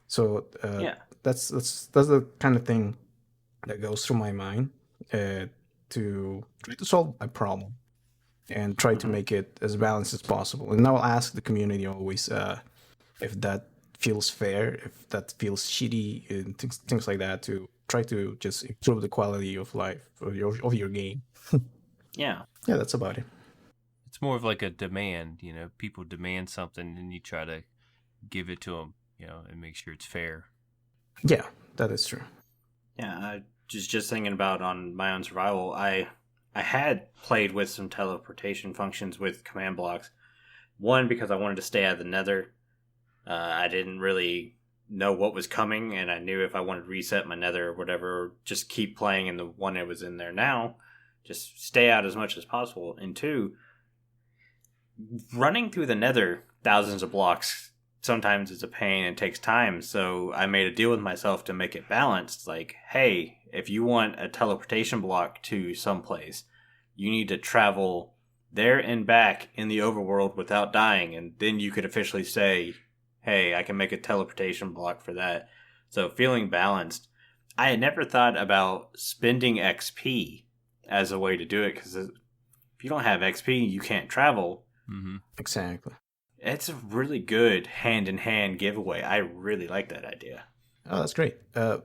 [SPEAKER 4] So
[SPEAKER 1] Yeah.
[SPEAKER 4] that's the kind of thing that goes through my mind to try to solve a problem and try to make it as balanced as possible. And I'll ask the community always if that feels fair, if that feels shitty, and things like that, to try to just improve the quality of life of your game.
[SPEAKER 1] Yeah.
[SPEAKER 4] Yeah, that's about it.
[SPEAKER 2] It's more of like a demand, people demand something and you try to give it to them, and make sure it's fair.
[SPEAKER 4] Yeah, that is true.
[SPEAKER 1] Yeah, I just thinking about on my own survival, I had played with some teleportation functions with command blocks. One, because I wanted to stay out of the nether. I didn't really know what was coming, and I knew if I wanted to reset my nether or whatever, just keep playing in the one that was in there now, just stay out as much as possible. And two, running through the nether thousands of blocks sometimes is a pain and takes time, so I made a deal with myself to make it balanced. Like, hey, if you want a teleportation block to someplace, you need to travel there and back in the overworld without dying, and then you could officially say, hey, I can make a teleportation block for that. So feeling balanced. I had never thought about spending XP as a way to do it, because if you don't have XP, you can't travel.
[SPEAKER 2] Mm-hmm.
[SPEAKER 4] Exactly.
[SPEAKER 1] It's a really good hand-in-hand giveaway. I really like that idea.
[SPEAKER 4] Oh, that's great.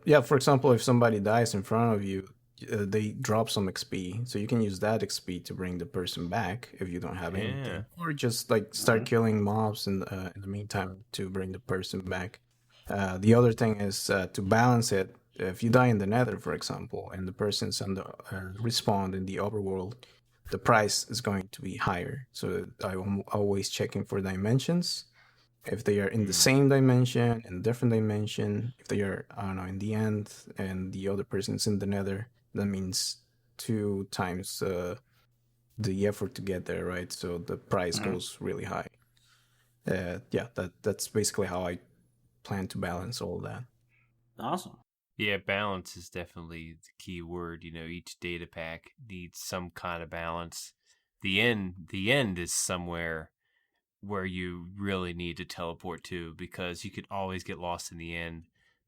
[SPEAKER 4] Yeah, for example, if somebody dies in front of you, they drop some XP, so you can use that XP to bring the person back if you don't have anything, or just start killing mobs in the meantime to bring the person back. The other thing is to balance it. If you die in the Nether, for example, and the person's on the respawn in the overworld, the price is going to be higher. So I'm always checking for dimensions. If they are in the same dimension, in a different dimension, if they are, I don't know, in the end and the other person's in the Nether, that means 2 times the effort to get there, right? So the price goes really high. Yeah, that's basically how I plan to balance all that.
[SPEAKER 1] Awesome.
[SPEAKER 2] Yeah, balance is definitely the key word. Each data pack needs some kind of balance. The end is somewhere where you really need to teleport to, because you could always get lost in the end,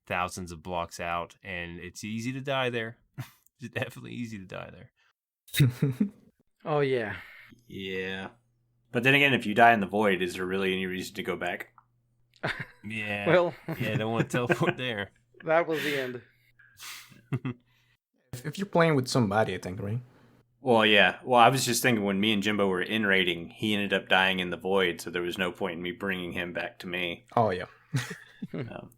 [SPEAKER 2] thousands of blocks out, and it's easy to die there. It's definitely easy to die there.
[SPEAKER 3] Oh, yeah.
[SPEAKER 1] Yeah. But then again, if you die in the void, is there really any reason to go back?
[SPEAKER 2] Yeah.
[SPEAKER 3] Well,
[SPEAKER 2] yeah, I don't want to teleport there.
[SPEAKER 3] That was the end.
[SPEAKER 4] If you're playing with somebody, I think, right?
[SPEAKER 1] Well, yeah. Well, I was just thinking when me and Jimbo were in raiding, he ended up dying in the void, so there was no point in me bringing him back to me.
[SPEAKER 4] Oh, yeah.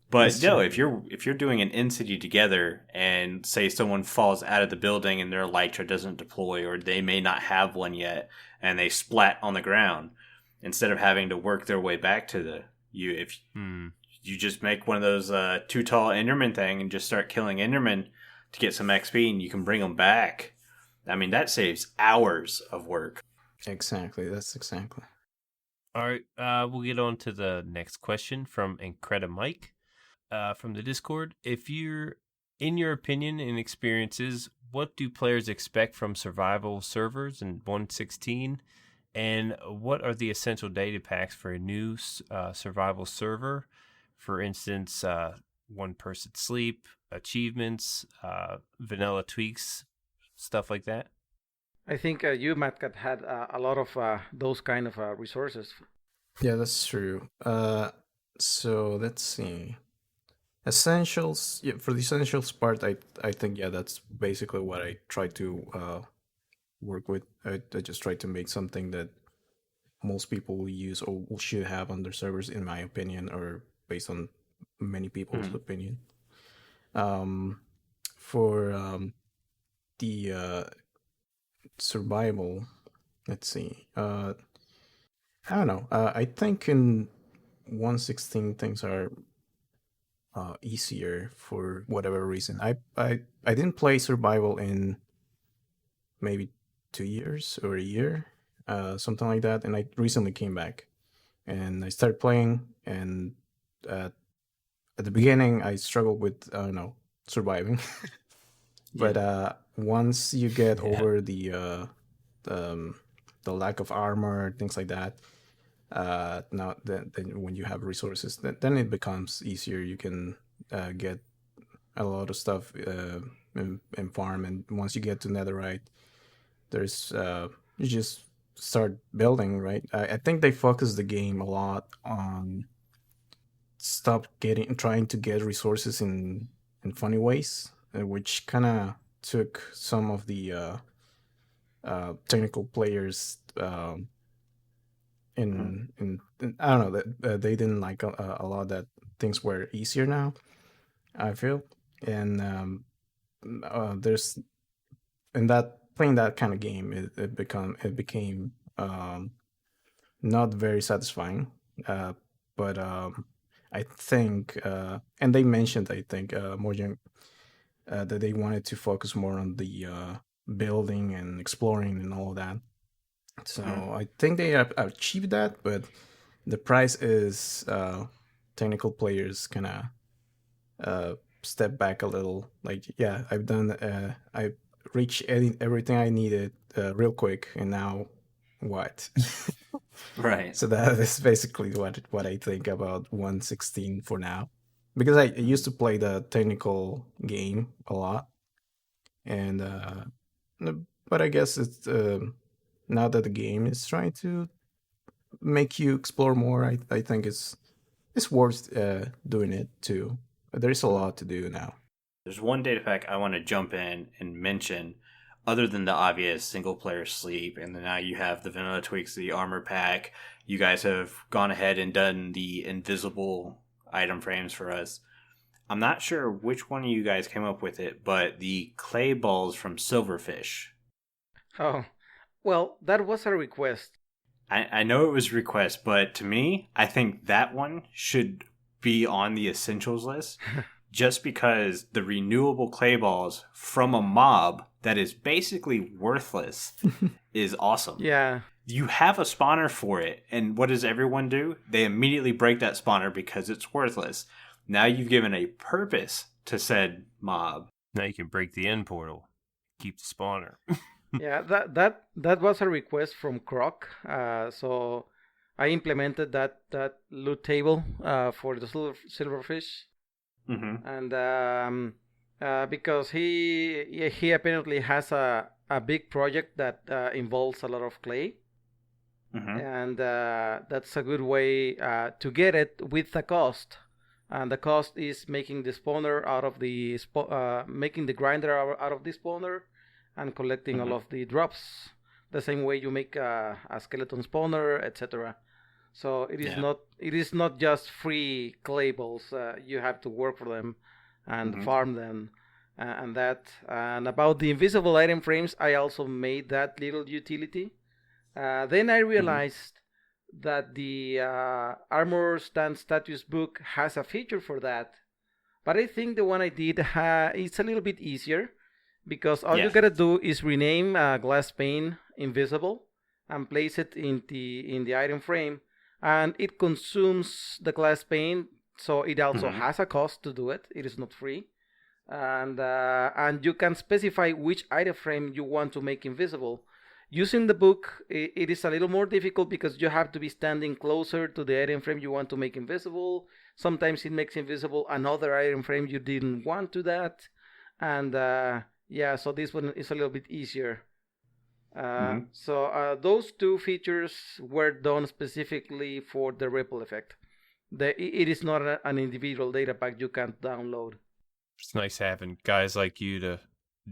[SPEAKER 1] But no, if you're doing an in-city together, and say someone falls out of the building and their elytra doesn't deploy, or they may not have one yet, and they splat on the ground, instead of having to work their way back to you just make one of those too tall Enderman thing and just start killing Enderman to get some XP, and you can bring them back. I mean, that saves hours of work.
[SPEAKER 4] Exactly. That's exactly.
[SPEAKER 2] All right, we'll get on to the next question from Increda Mike from the Discord. In your opinion and experiences, what do players expect from survival servers in 1.16? And what are the essential data packs for a new survival server? For instance, one person sleep, achievements, vanilla tweaks, stuff like that.
[SPEAKER 3] I think you, MadCat, had a lot of those kind of resources.
[SPEAKER 4] Yeah, that's true. So let's see. Essentials. Yeah, for the essentials part, I think that's basically what I try to work with. I just try to make something that most people use or should have on their servers, in my opinion, or based on many people's opinion. For the survival, let's see. I don't know. I think in 1.16 things are easier for whatever reason. I didn't play survival in maybe 2 years or a year, something like that, and I recently came back and I started playing. And at the beginning, I struggled with I don't know surviving, but once you get over the lack of armor, things like that, now then when you have resources, then it becomes easier. You can get a lot of stuff in farm, and once you get to netherite, there's you just start building, right? I think they focus the game a lot on trying to get resources in funny ways, which kind of took some of the technical players in I don't know that they didn't like a lot that things were easier now, I feel. And there's in that playing that kind of game, it became not very satisfying. But I think and they mentioned, I think Mojang, that they wanted to focus more on the building and exploring and all of that. So I think they have achieved that, but the price is technical players kind of step back a little. Like, yeah, I've done, I reached everything I needed real quick, and now what?
[SPEAKER 1] Right.
[SPEAKER 4] So that is basically what I think about 1.16 for now, because I used to play the technical game a lot, and but I guess it's now that the game is trying to make you explore more, I think it's worth doing it too. But there's a lot to do now.
[SPEAKER 1] There's one data pack I want to jump in and mention, other than the obvious single player sleep, and then now you have the vanilla tweaks, the armor pack. You guys have gone ahead and done the invisible item frames for us. I'm not sure which one of you guys came up with it, but the clay balls from Silverfish.
[SPEAKER 3] Oh, well, that was a request.
[SPEAKER 1] I know it was a request, but to me, I think that one should be on the essentials list. Just because the renewable clay balls from a mob that is basically worthless is awesome.
[SPEAKER 3] Yeah.
[SPEAKER 1] You have a spawner for it, and what does everyone do? They immediately break that spawner because it's worthless. Now you've given a purpose to said mob.
[SPEAKER 2] Now you can break the end portal, keep the spawner.
[SPEAKER 3] Yeah, that was a request from Crock. So I implemented that loot table for the silverfish.
[SPEAKER 1] Mm-hmm.
[SPEAKER 3] And because he apparently has a big project that involves a lot of clay. Mm-hmm. And that's a good way to get it with the cost. And the cost is making the spawner out of the making the grinder out of the spawner, and collecting all of the drops. The same way you make a skeleton spawner, etc. So it is not just free clay balls. You have to work for them and farm them, and that. And about the invisible item frames, I also made that little utility. Then I realized that the armor stand status book has a feature for that, but I think the one I did it's a little bit easier, because all you gotta do is rename glass pane invisible and place it in the item frame, and it consumes the glass pane, so it also has a cost to do it. It is not free, and you can specify which item frame you want to make invisible. Using the book, it is a little more difficult because you have to be standing closer to the item frame you want to make invisible. Sometimes it makes invisible another item frame you didn't want to that, and so this one is a little bit easier. So those two features were done specifically for the ripple effect. It is not an individual data pack you can't download.
[SPEAKER 2] It's nice having guys like you to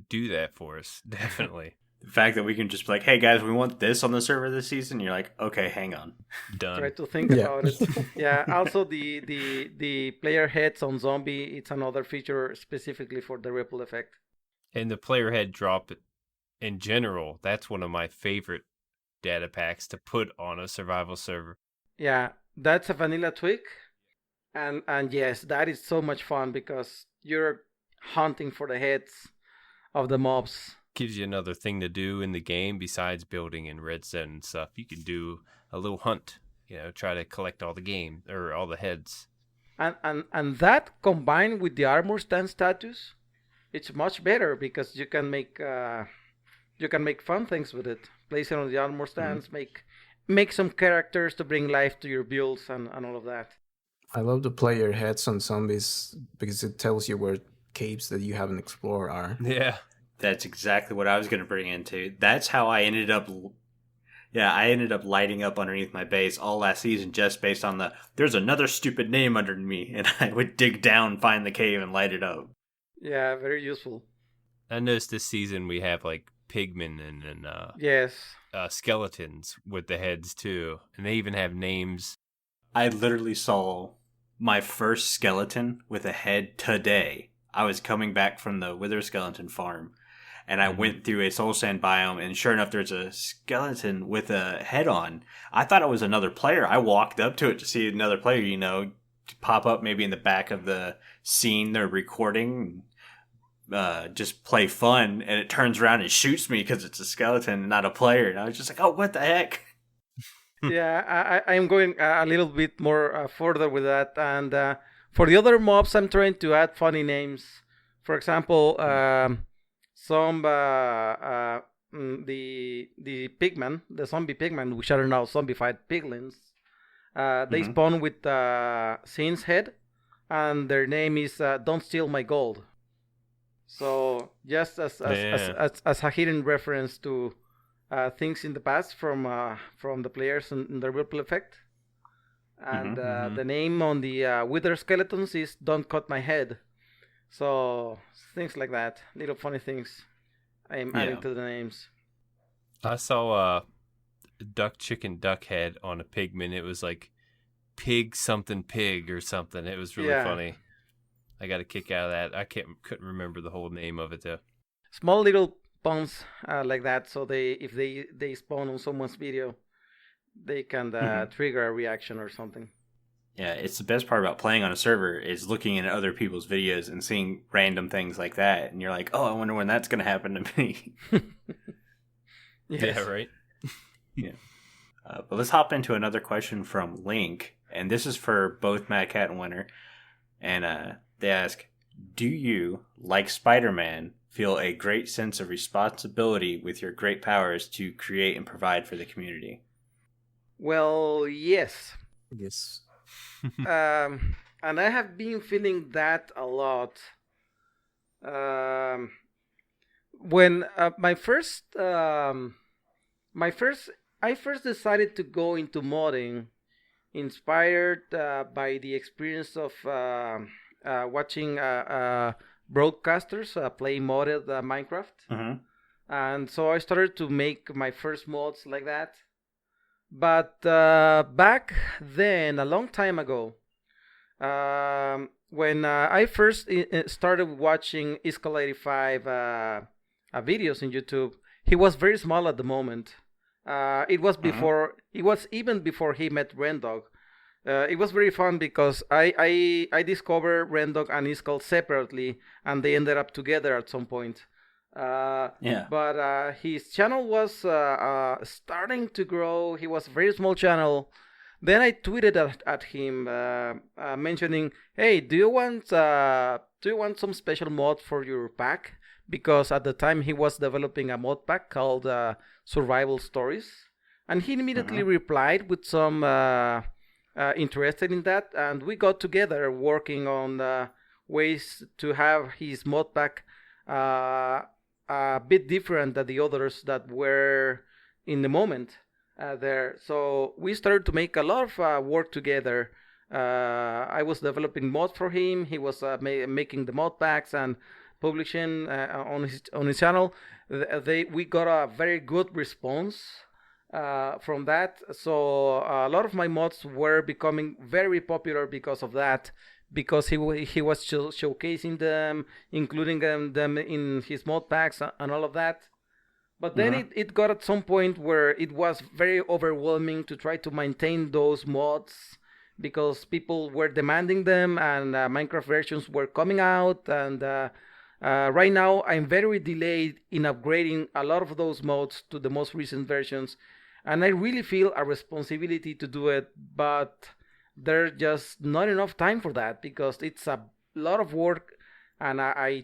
[SPEAKER 2] do that for us, definitely.
[SPEAKER 1] The fact that we can just be like, hey guys, we want this on the server this season. You're like, okay, hang on.
[SPEAKER 2] Done.
[SPEAKER 3] Try to think about it. Yeah. Also, the player heads on zombie. It's another feature specifically for the ripple effect.
[SPEAKER 2] And the player head drop in general, that's one of my favorite data packs to put on a survival server.
[SPEAKER 3] Yeah, that's a vanilla tweak. And yes, that is so much fun because you're hunting for the heads of the mobs.
[SPEAKER 2] Gives you another thing to do in the game besides building in redstone and stuff. You can do a little hunt, try to collect all the game or all the heads.
[SPEAKER 3] And that combined with the armor stand status, it's much better because you can make fun things with it. Place it on the armor stands, make some characters to bring life to your builds and all of that.
[SPEAKER 4] I love the player heads on zombies because it tells you where caves that you haven't explored are.
[SPEAKER 2] Yeah.
[SPEAKER 1] That's exactly what I was going to bring into. That's how I ended up. Yeah, I ended up lighting up underneath my base all last season just based on there's another stupid name under me, and I would dig down, find the cave, and light it up.
[SPEAKER 3] Yeah, very useful.
[SPEAKER 2] I noticed this season we have like pigmen and
[SPEAKER 3] yes,
[SPEAKER 2] skeletons with the heads too, and they even have names.
[SPEAKER 1] I literally saw my first skeleton with a head today. I was coming back from the Wither skeleton farm, and I went through a soul sand biome, and sure enough, there's a skeleton with a head on. I thought it was another player. I walked up to it to see another player, to pop up maybe in the back of the scene they're recording, just play fun, and it turns around and shoots me because it's a skeleton, not a player. And I was just like, oh, what the heck?
[SPEAKER 3] Yeah, I'm going a little bit more further with that. And for the other mobs, I'm trying to add funny names. For example, some the pigmen, the zombie pigmen, which are now zombified piglins, they spawn with Sin's head, and their name is Don't Steal My Gold. So just as a hidden reference to things in the past from the players in the ripple effect. And the name on the wither skeletons is Don't Cut My Head. So things like that, little funny things I'm adding to the names.
[SPEAKER 2] I saw a duck chicken duck head on a pigman. It was like pig something pig or something. It was really funny. I got a kick out of that. I couldn't remember the whole name of it though.
[SPEAKER 3] Small little puns like that, so if they spawn on someone's video, they can trigger a reaction or something.
[SPEAKER 1] Yeah, it's the best part about playing on a server is looking at other people's videos and seeing random things like that, and you're like, oh, I wonder when that's going to happen to me.
[SPEAKER 2] Yeah, right.
[SPEAKER 1] Yeah. But let's hop into another question from Link, and this is for both MadCat and Winter. And they ask, do you, like Spider-Man, feel a great sense of responsibility with your great powers to create and provide for the community?
[SPEAKER 3] Well, yes.
[SPEAKER 4] Yes.
[SPEAKER 3] And I have been feeling that a lot. When I first decided to go into modding, inspired by the experience of watching broadcasters play modded Minecraft. And so I started to make my first mods like that. But back then, a long time ago, when I first started watching Iskal85 videos on YouTube, he was very small at the moment. It was before. It was even before he met Rendog. It was very fun because I discovered Rendog and Iskal separately, and they ended up together at some point. But his channel was starting to grow. He was a very small channel. Then I tweeted at him mentioning, "Hey, do you want some special mod for your pack?" Because at the time he was developing a mod pack called Survival Stories, and he immediately replied with some interested in that, and we got together working on ways to have his mod pack a bit different than the others that were in the moment there. So we started to make a lot of work together. I was developing mods for him. He was making the mod packs and publishing on his channel, we got a very good response from that. So a lot of my mods were becoming very popular because of that, because he was showcasing them, including them in his mod packs and all of that. But then it got at some point where it was very overwhelming to try to maintain those mods, because people were demanding them, and Minecraft versions were coming out, and right now I'm very delayed in upgrading a lot of those mods to the most recent versions, and I really feel a responsibility to do it, but there's just not enough time for that, because it's a lot of work, and I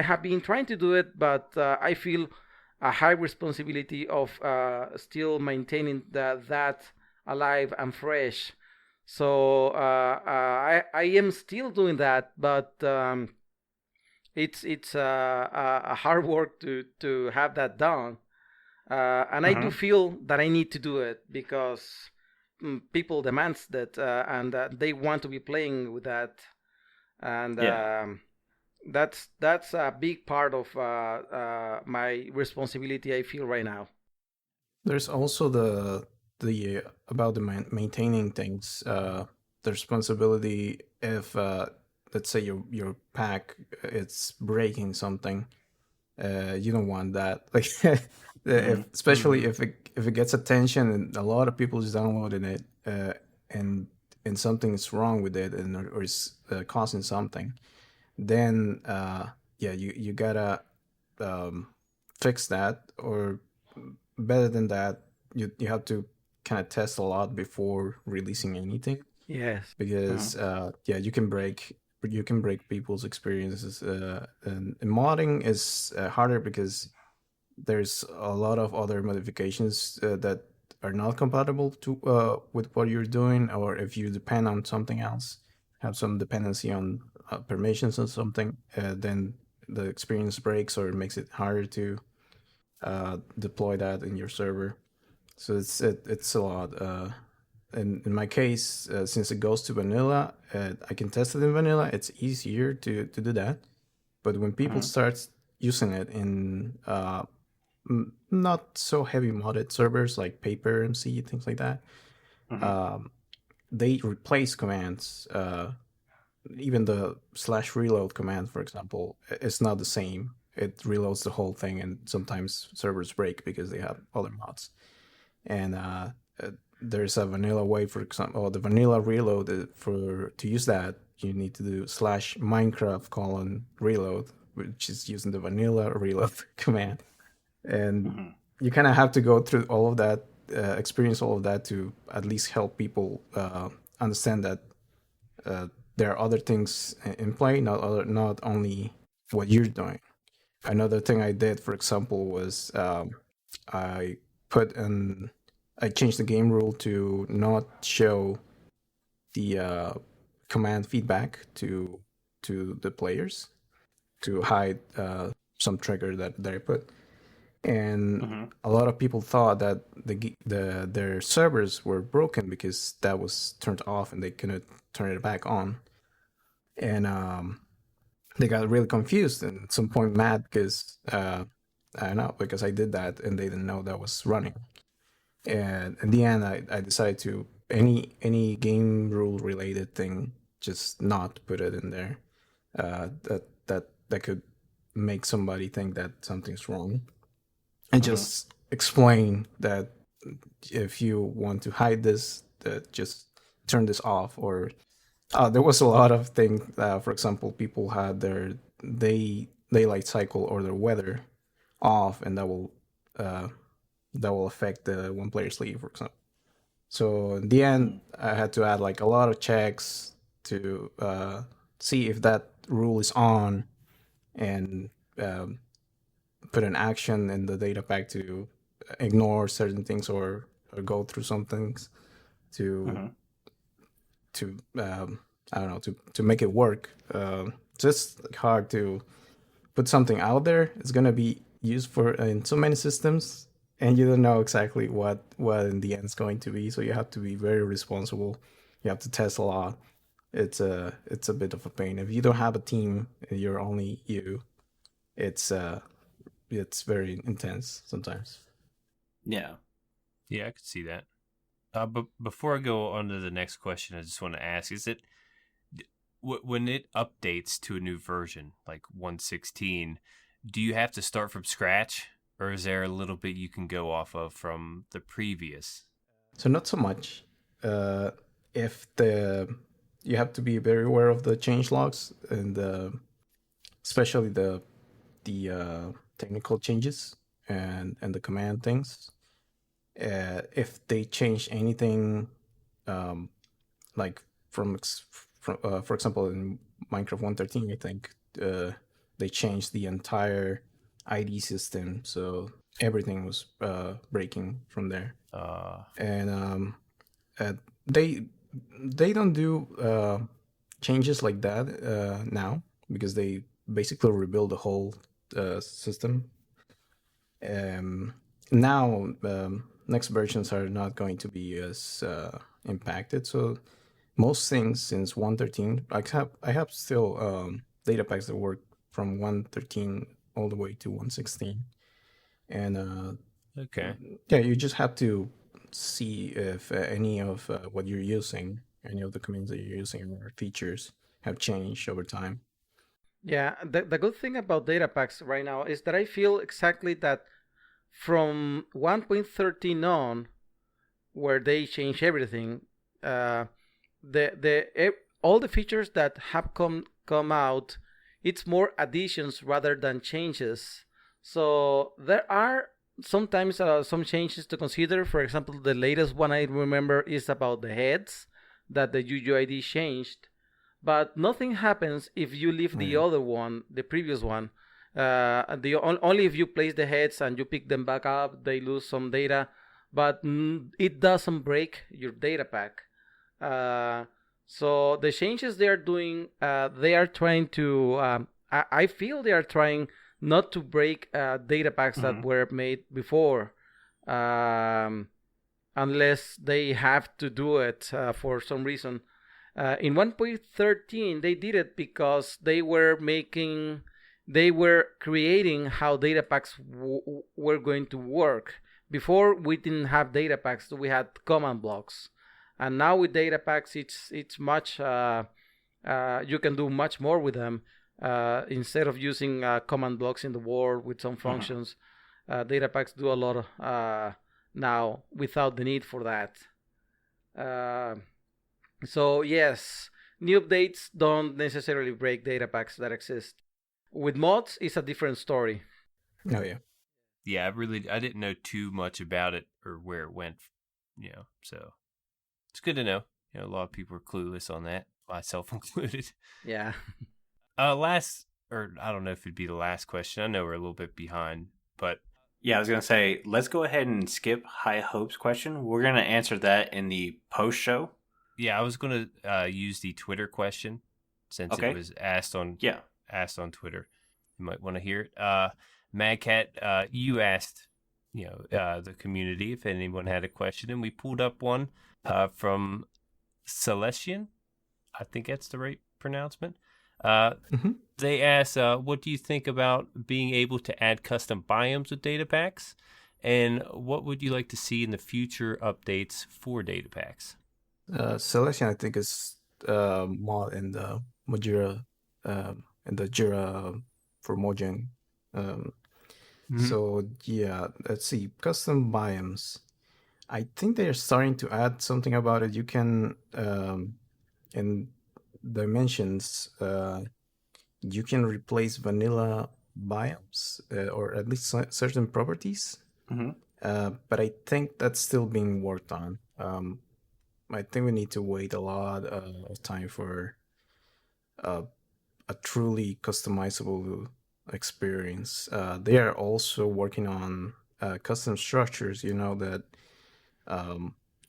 [SPEAKER 3] have been trying to do it, but I feel a high responsibility of still maintaining that alive and fresh. So I am still doing that, but it's a hard work to have that done. And I do feel that I need to do it, because people demands that, and they want to be playing with that, and that's a big part of my responsibility, I feel, right now.
[SPEAKER 4] There's also the about the maintaining things. The responsibility if let's say your pack it's breaking something, you don't want that. Like especially if it gets attention and a lot of people is downloading it, and something is wrong with it, and or is causing something, then you gotta fix that, or better than that, you have to kind of test a lot before releasing anything.
[SPEAKER 3] Yes,
[SPEAKER 4] because you can break people's experiences, and modding is harder because there's a lot of other modifications that are not compatible to with what you're doing, or if you depend on something else, have some dependency on permissions or something, then the experience breaks or makes it harder to deploy that in your server. So it's a lot. In my case, since it goes to vanilla, I can test it in vanilla. It's easier to do that. But when people start using it in not so heavy modded servers like Paper MC, things like that, they replace commands. Even the /reload command, for example, is not the same. It reloads the whole thing, and sometimes servers break because they have other mods. And there's a vanilla way, for example, the vanilla reload. To use that, you need to do /Minecraft : reload, which is using the vanilla reload command. And you kind of have to go through all of that, experience all of that to at least help people understand that there are other things in play, not only what you're doing. Another thing I did, for example, was I changed the game rule to not show the command feedback to the players, to hide some trigger that I put. And a lot of people thought that their servers were broken because that was turned off and they couldn't turn it back on. And they got really confused and at some point mad because I don't know, because I did that and they didn't know that was running. And in the end, I decided to any game rule related thing, just not put it in there. That could make somebody think that something's wrong, and just explain that if you want to hide this, that just turn this off. Or there was a lot of things. For example, people had their daylight cycle or their weather off, and that will affect the one player sleep, for example. So in the end, I had to add like a lot of checks to see if that rule is on, and put an action in the data pack to ignore certain things or go through some things to I don't know, to make it work. Just hard to put something out there. It's gonna be used for in so many systems, and you don't know exactly what in the end is going to be. So you have to be very responsible. You have to test a lot. It's a bit of a pain. If you don't have a team and you're only you, it's very intense sometimes.
[SPEAKER 1] Yeah.
[SPEAKER 2] Yeah, I could see that. But before I go on to the next question, I just want to ask: is it when it updates to a new version, like 1.16, do you have to start from scratch, or is there a little bit you can go off of from the previous?
[SPEAKER 4] So not so much. If you have to be very aware of the change logs and especially the technical changes and the command things. If they change anything, like from for example in Minecraft 1.13, I think they changed the entire ID system, so everything was breaking from there. And they don't do changes like that now, because they basically rebuild the whole system. Now next versions are not going to be as impacted, so most things since 1.13, I have still data packs that work from 1.13 all the way to 1.16, and
[SPEAKER 2] Okay.
[SPEAKER 4] yeah, you just have to see if any of what you're using, any of the commands that you're using or features have changed over time.
[SPEAKER 3] Yeah, the good thing about data packs right now is that I feel exactly that from 1.13 on, where they change everything, all the features that have come out, it's more additions rather than changes. So there are sometimes some changes to consider. For example, the latest one I remember is about the heads, that the UUID changed, but nothing happens if you leave the other one, the previous one. Only if you place the heads and you pick them back up, they lose some data, but it doesn't break your data pack. So the changes they are doing, they are trying to. I feel they are trying not to break data packs that were made before, unless they have to do it for some reason. In 1.13, they did it because they were creating how data packs were going to work. Before, we didn't have data packs, we had command blocks, and now with data packs, it's much you can do much more with them. Instead of using command blocks in the world with some functions, data packs do a lot now without the need for that. So yes, new updates don't necessarily break data packs that exist. With mods, it's a different story.
[SPEAKER 4] Oh yeah.
[SPEAKER 2] Yeah, I didn't know too much about it or where it went, so it's good to know. A lot of people are clueless on that, myself included.
[SPEAKER 3] Yeah.
[SPEAKER 2] Last, or I don't know if it'd be the last question. I know we're a little bit behind, but
[SPEAKER 1] yeah, I was gonna say let's go ahead and skip High Hopes question. We're gonna answer that in the post show.
[SPEAKER 2] Yeah, I was gonna use the Twitter question since it was asked on Twitter. You might want to hear it. MadCat, you asked, the community if anyone had a question, and we pulled up one from Celestian. I think that's the right pronouncement. They asked, what do you think about being able to add custom biomes with data packs? And what would you like to see in the future updates for data packs?
[SPEAKER 4] Celestian, I think, is mod in the Mojira, in the Jira for Mojang. So yeah, let's see, custom biomes. I think they're starting to add something about it. You can in dimensions, you can replace vanilla biomes or at least certain properties. But I think that's still being worked on. I think we need to wait a lot of time for a truly customizable experience. They are also working on custom structures. That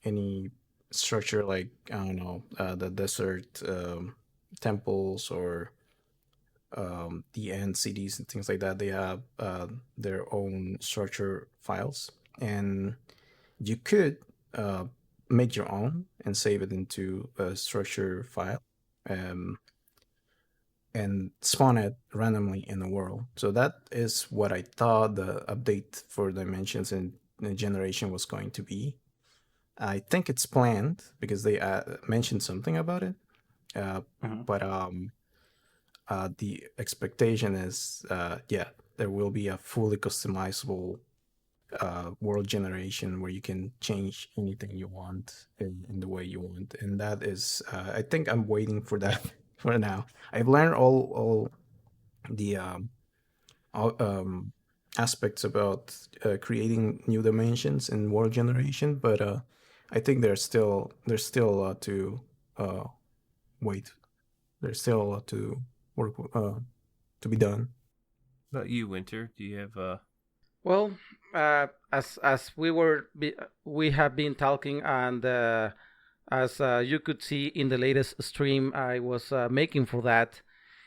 [SPEAKER 4] any structure like, I don't know, the desert temples or the end cities and things like that, they have their own structure files, and you could make your own and save it into a structure file. and spawn it randomly in the world. So that is what I thought the update for dimensions and the generation was going to be. I think it's planned because they mentioned something about it. But the expectation is, there will be a fully customizable world generation where you can change anything you want in the way you want, and that is, I think I'm waiting for that for now. I've learned all the aspects about creating new dimensions in world generation, but I think there's still a lot to wait. There's still a lot to work to be done.
[SPEAKER 2] What about you, Winter? Do you have
[SPEAKER 3] Well, as we have been talking, and as you could see in the latest stream I was making for that,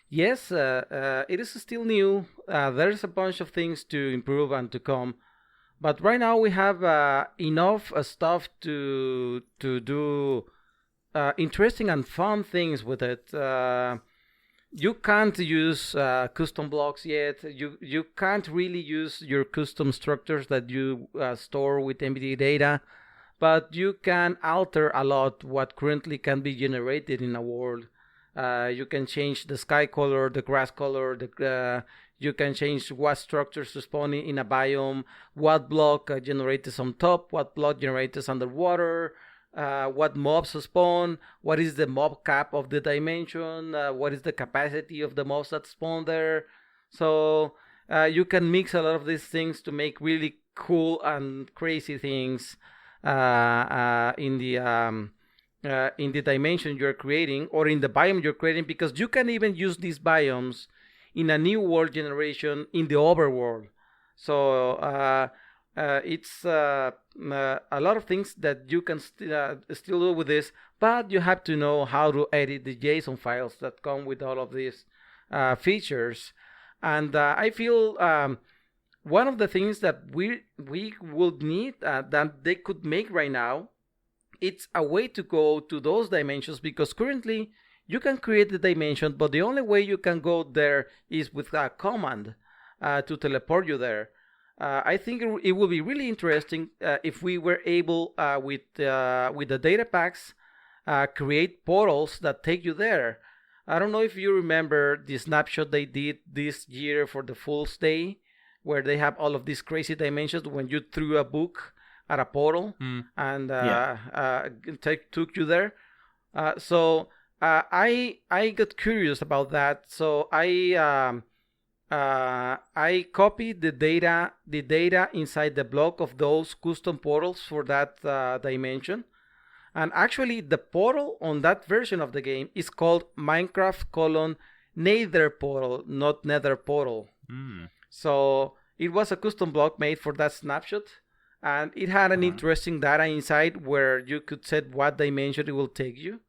[SPEAKER 3] yes, it is still new. There's a bunch of things to improve and to come, but right now we have enough stuff to do interesting and fun things with it. You can't use custom blocks yet. You can't really use your custom structures that you store with MBD data, but you can alter a lot what currently can be generated in a world. You can change the sky color, the grass color, you can change what structures to spawn in a biome, what block generates on top, what block generates underwater, what mobs spawn, what is the mob cap of the dimension, what is the capacity of the mobs that spawn there. So you can mix a lot of these things to make really cool and crazy things in the dimension you're creating, or in the biome you're creating, because you can even use these biomes in a new world generation in the overworld. So it's a lot of things that you can still do with this, but you have to know how to edit the JSON files that come with all of these features. And I feel one of the things that we would need that they could make right now, it's a way to go to those dimensions, because currently you can create the dimension, but the only way you can go there is with a command to teleport you there. I think it would be really interesting if we were able, with the data packs, create portals that take you there. I don't know if you remember the snapshot they did this year for the Fool's Day, where they have all of these crazy dimensions when you threw a book at a portal and took you there. So I got curious about that. So I copied the data inside the block of those custom portals for that dimension. And actually, the portal on that version of the game is called Minecraft: Nether Portal, not Nether Portal. So it was a custom block made for that snapshot, and it had an interesting data inside where you could set what dimension it will take you,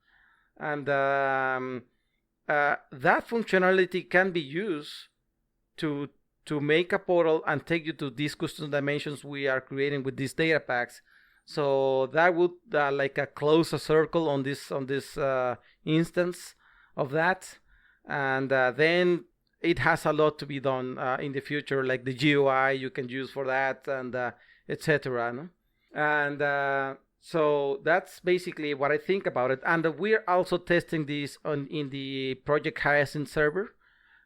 [SPEAKER 3] and that functionality can be used to make a portal and take you to these custom dimensions we are creating with these data packs. So that would close a circle on this instance of that, and then it has a lot to be done in the future, like the GUI you can use for that, and etc. No? And so that's basically what I think about it. And we're also testing this in the Project Hyacinth server.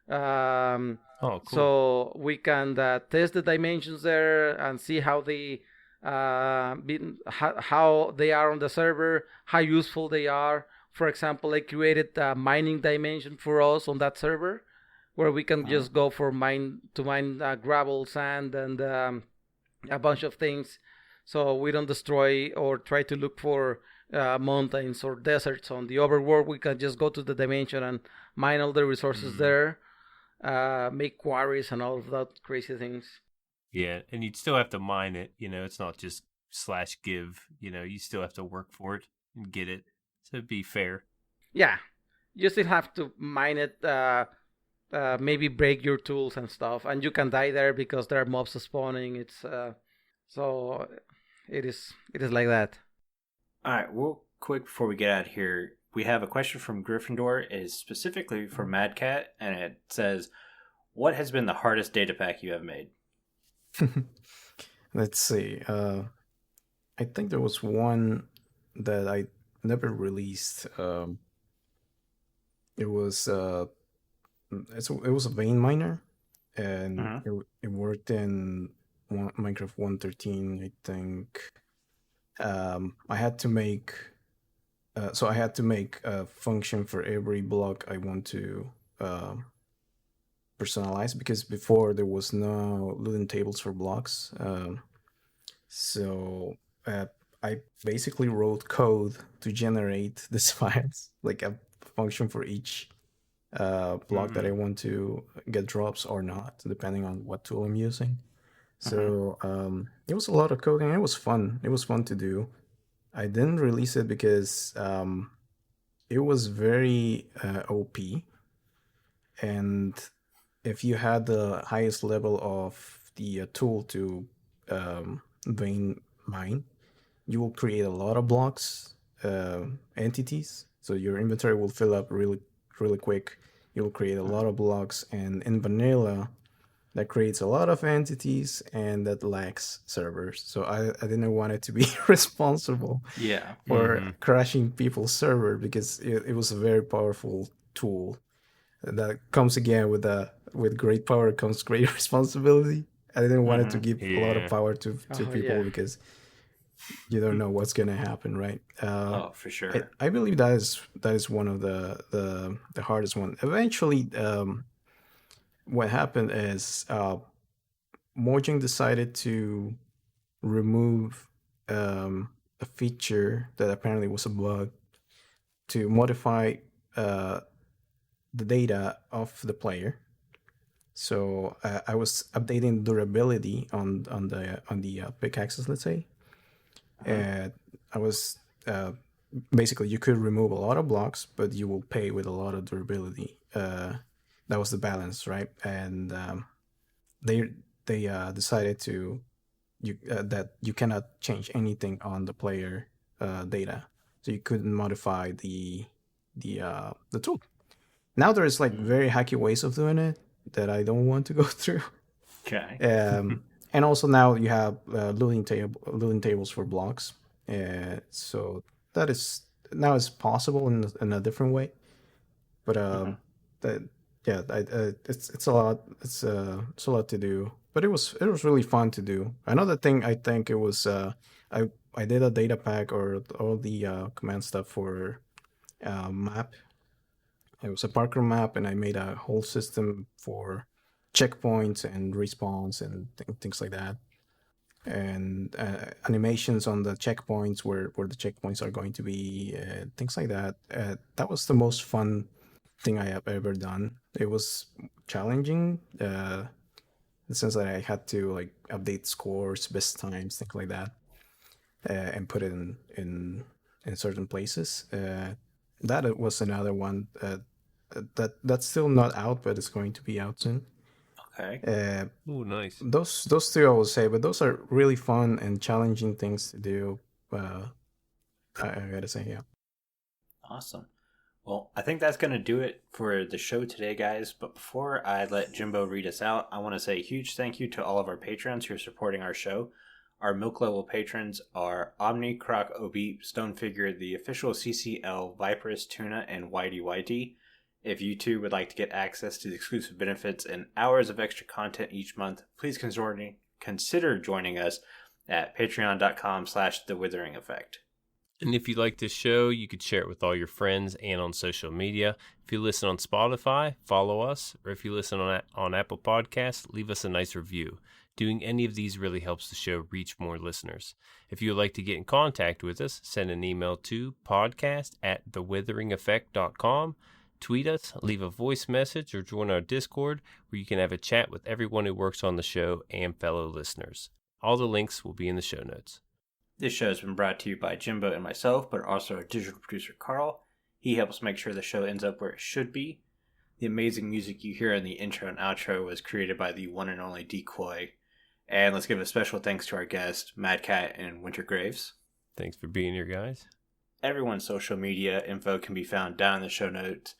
[SPEAKER 2] Cool.
[SPEAKER 3] So we can test the dimensions there and see how they how they are on the server, how useful they are. For example, I created a mining dimension for us on that server, where we can just go for mine gravel, sand, and a bunch of things, so we don't destroy or try to look for mountains or deserts on the overworld. We can just go to the dimension and mine all the resources there, make quarries and all of that crazy things.
[SPEAKER 2] Yeah, and you'd still have to mine it. It's not just /give. You still have to work for it and get it. So it'd be fair.
[SPEAKER 3] Yeah, you still have to mine it. Maybe break your tools and stuff, and you can die there because there are mobs spawning. It's so it is like that.
[SPEAKER 1] All right, real quick before we get out of here, we have a question from Gryffindor. It is specifically for MadCat, and it says, what has been the hardest data pack you have made?
[SPEAKER 4] Let's see. I think there was one that I never released. It was it was a vein miner, and it worked in Minecraft 1.13, I think. I had to make a function for every block I want to personalize, because before there was no looting tables for blocks. So I basically wrote code to generate these files, like a function for each block that I want to get drops or not, depending on what tool I'm using. So it was a lot of coding. It was fun. It was fun to do. I didn't release it because it was very OP. And if you had the highest level of the tool to vein mine, you will create a lot of blocks, entities. So your inventory will fill up really, really quick. You'll create a lot of blocks. And in vanilla, that creates a lot of entities, and that lacks servers. So I didn't want it to be responsible for crashing people's server, because it was a very powerful tool. That comes again with great power comes great responsibility. I didn't want it to give a lot of power to people, because you don't know what's gonna happen, right?
[SPEAKER 1] For sure.
[SPEAKER 4] I believe that is one of the hardest one. Eventually, what happened is Mojang decided to remove a feature that apparently was a bug, to modify the data of the player. So I was updating durability on the pickaxes, let's say. And I was basically, you could remove a lot of blocks, but you will pay with a lot of durability. That was the balance, right? And they decided that you cannot change anything on the player data, so you couldn't modify the tool. Now there's like very hacky ways of doing it that I don't want to go through.
[SPEAKER 1] Okay.
[SPEAKER 4] And also now you have looting tables for blocks, so that is now is possible in a different way. But it's a lot. It's a lot to do. But it was really fun to do. Another thing, I think it was I did a data pack or all the command stuff for map. It was a parkour map, and I made a whole system for checkpoints and respawns and things like that, and animations on the checkpoints where the checkpoints are going to be, things like that. That was the most fun thing I have ever done. It was challenging, in the sense that I had to like update scores, best times, things like that, and put it in certain places. That was another one that's still not out, but it's going to be out soon.
[SPEAKER 1] Okay.
[SPEAKER 2] Oh, nice.
[SPEAKER 4] Those two I will say, but those are really fun and challenging things to do. I gotta say, yeah.
[SPEAKER 1] Awesome. Well, I think that's going to do it for the show today, guys. But before I let Jimbo read us out, I want to say a huge thank you to all of our patrons who are supporting our show. Our milk level patrons are Aubni, Crock, ohbeep, StoneFigure, TheOfficialCCL, viperoustuna, and YDYT. If you too would like to get access to the exclusive benefits and hours of extra content each month, please consider joining us at patreon.com/thewithering effect.
[SPEAKER 2] And if you like this show, you could share it with all your friends and on social media. If you listen on Spotify, follow us. Or if you listen on Apple Podcasts, leave us a nice review. Doing any of these really helps the show reach more listeners. If you would like to get in contact with us, send an email to podcast@thewitheringeffect.com. Tweet us, leave a voice message, or join our Discord, where you can have a chat with everyone who works on the show and fellow listeners. All the links will be in the show notes.
[SPEAKER 1] This show has been brought to you by Jimbo and myself, but also our digital producer, Carl. He helps make sure the show ends up where it should be. The amazing music you hear in the intro and outro was created by the one and only Decoy. And let's give a special thanks to our guests, MadCat and Winter Graves.
[SPEAKER 2] Thanks for being here, guys.
[SPEAKER 1] Everyone's social media info can be found down in the show notes.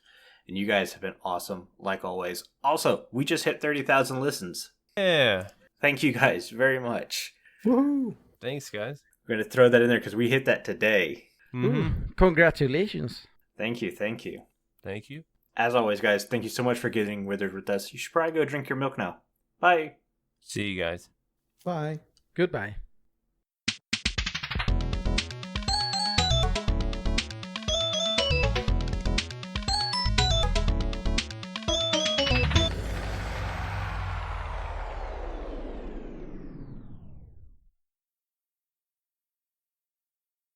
[SPEAKER 1] And you guys have been awesome, like always. Also, we just hit 30,000 listens.
[SPEAKER 2] Yeah.
[SPEAKER 1] Thank you guys very much.
[SPEAKER 4] Woohoo!
[SPEAKER 2] Thanks, guys.
[SPEAKER 1] We're going to throw that in there because we hit that today.
[SPEAKER 2] Mm-hmm.
[SPEAKER 3] Congratulations.
[SPEAKER 1] Thank you. Thank you.
[SPEAKER 2] Thank you.
[SPEAKER 1] As always, guys, thank you so much for getting withered with us. You should probably go drink your milk now. Bye.
[SPEAKER 2] See you guys.
[SPEAKER 4] Bye.
[SPEAKER 3] Goodbye.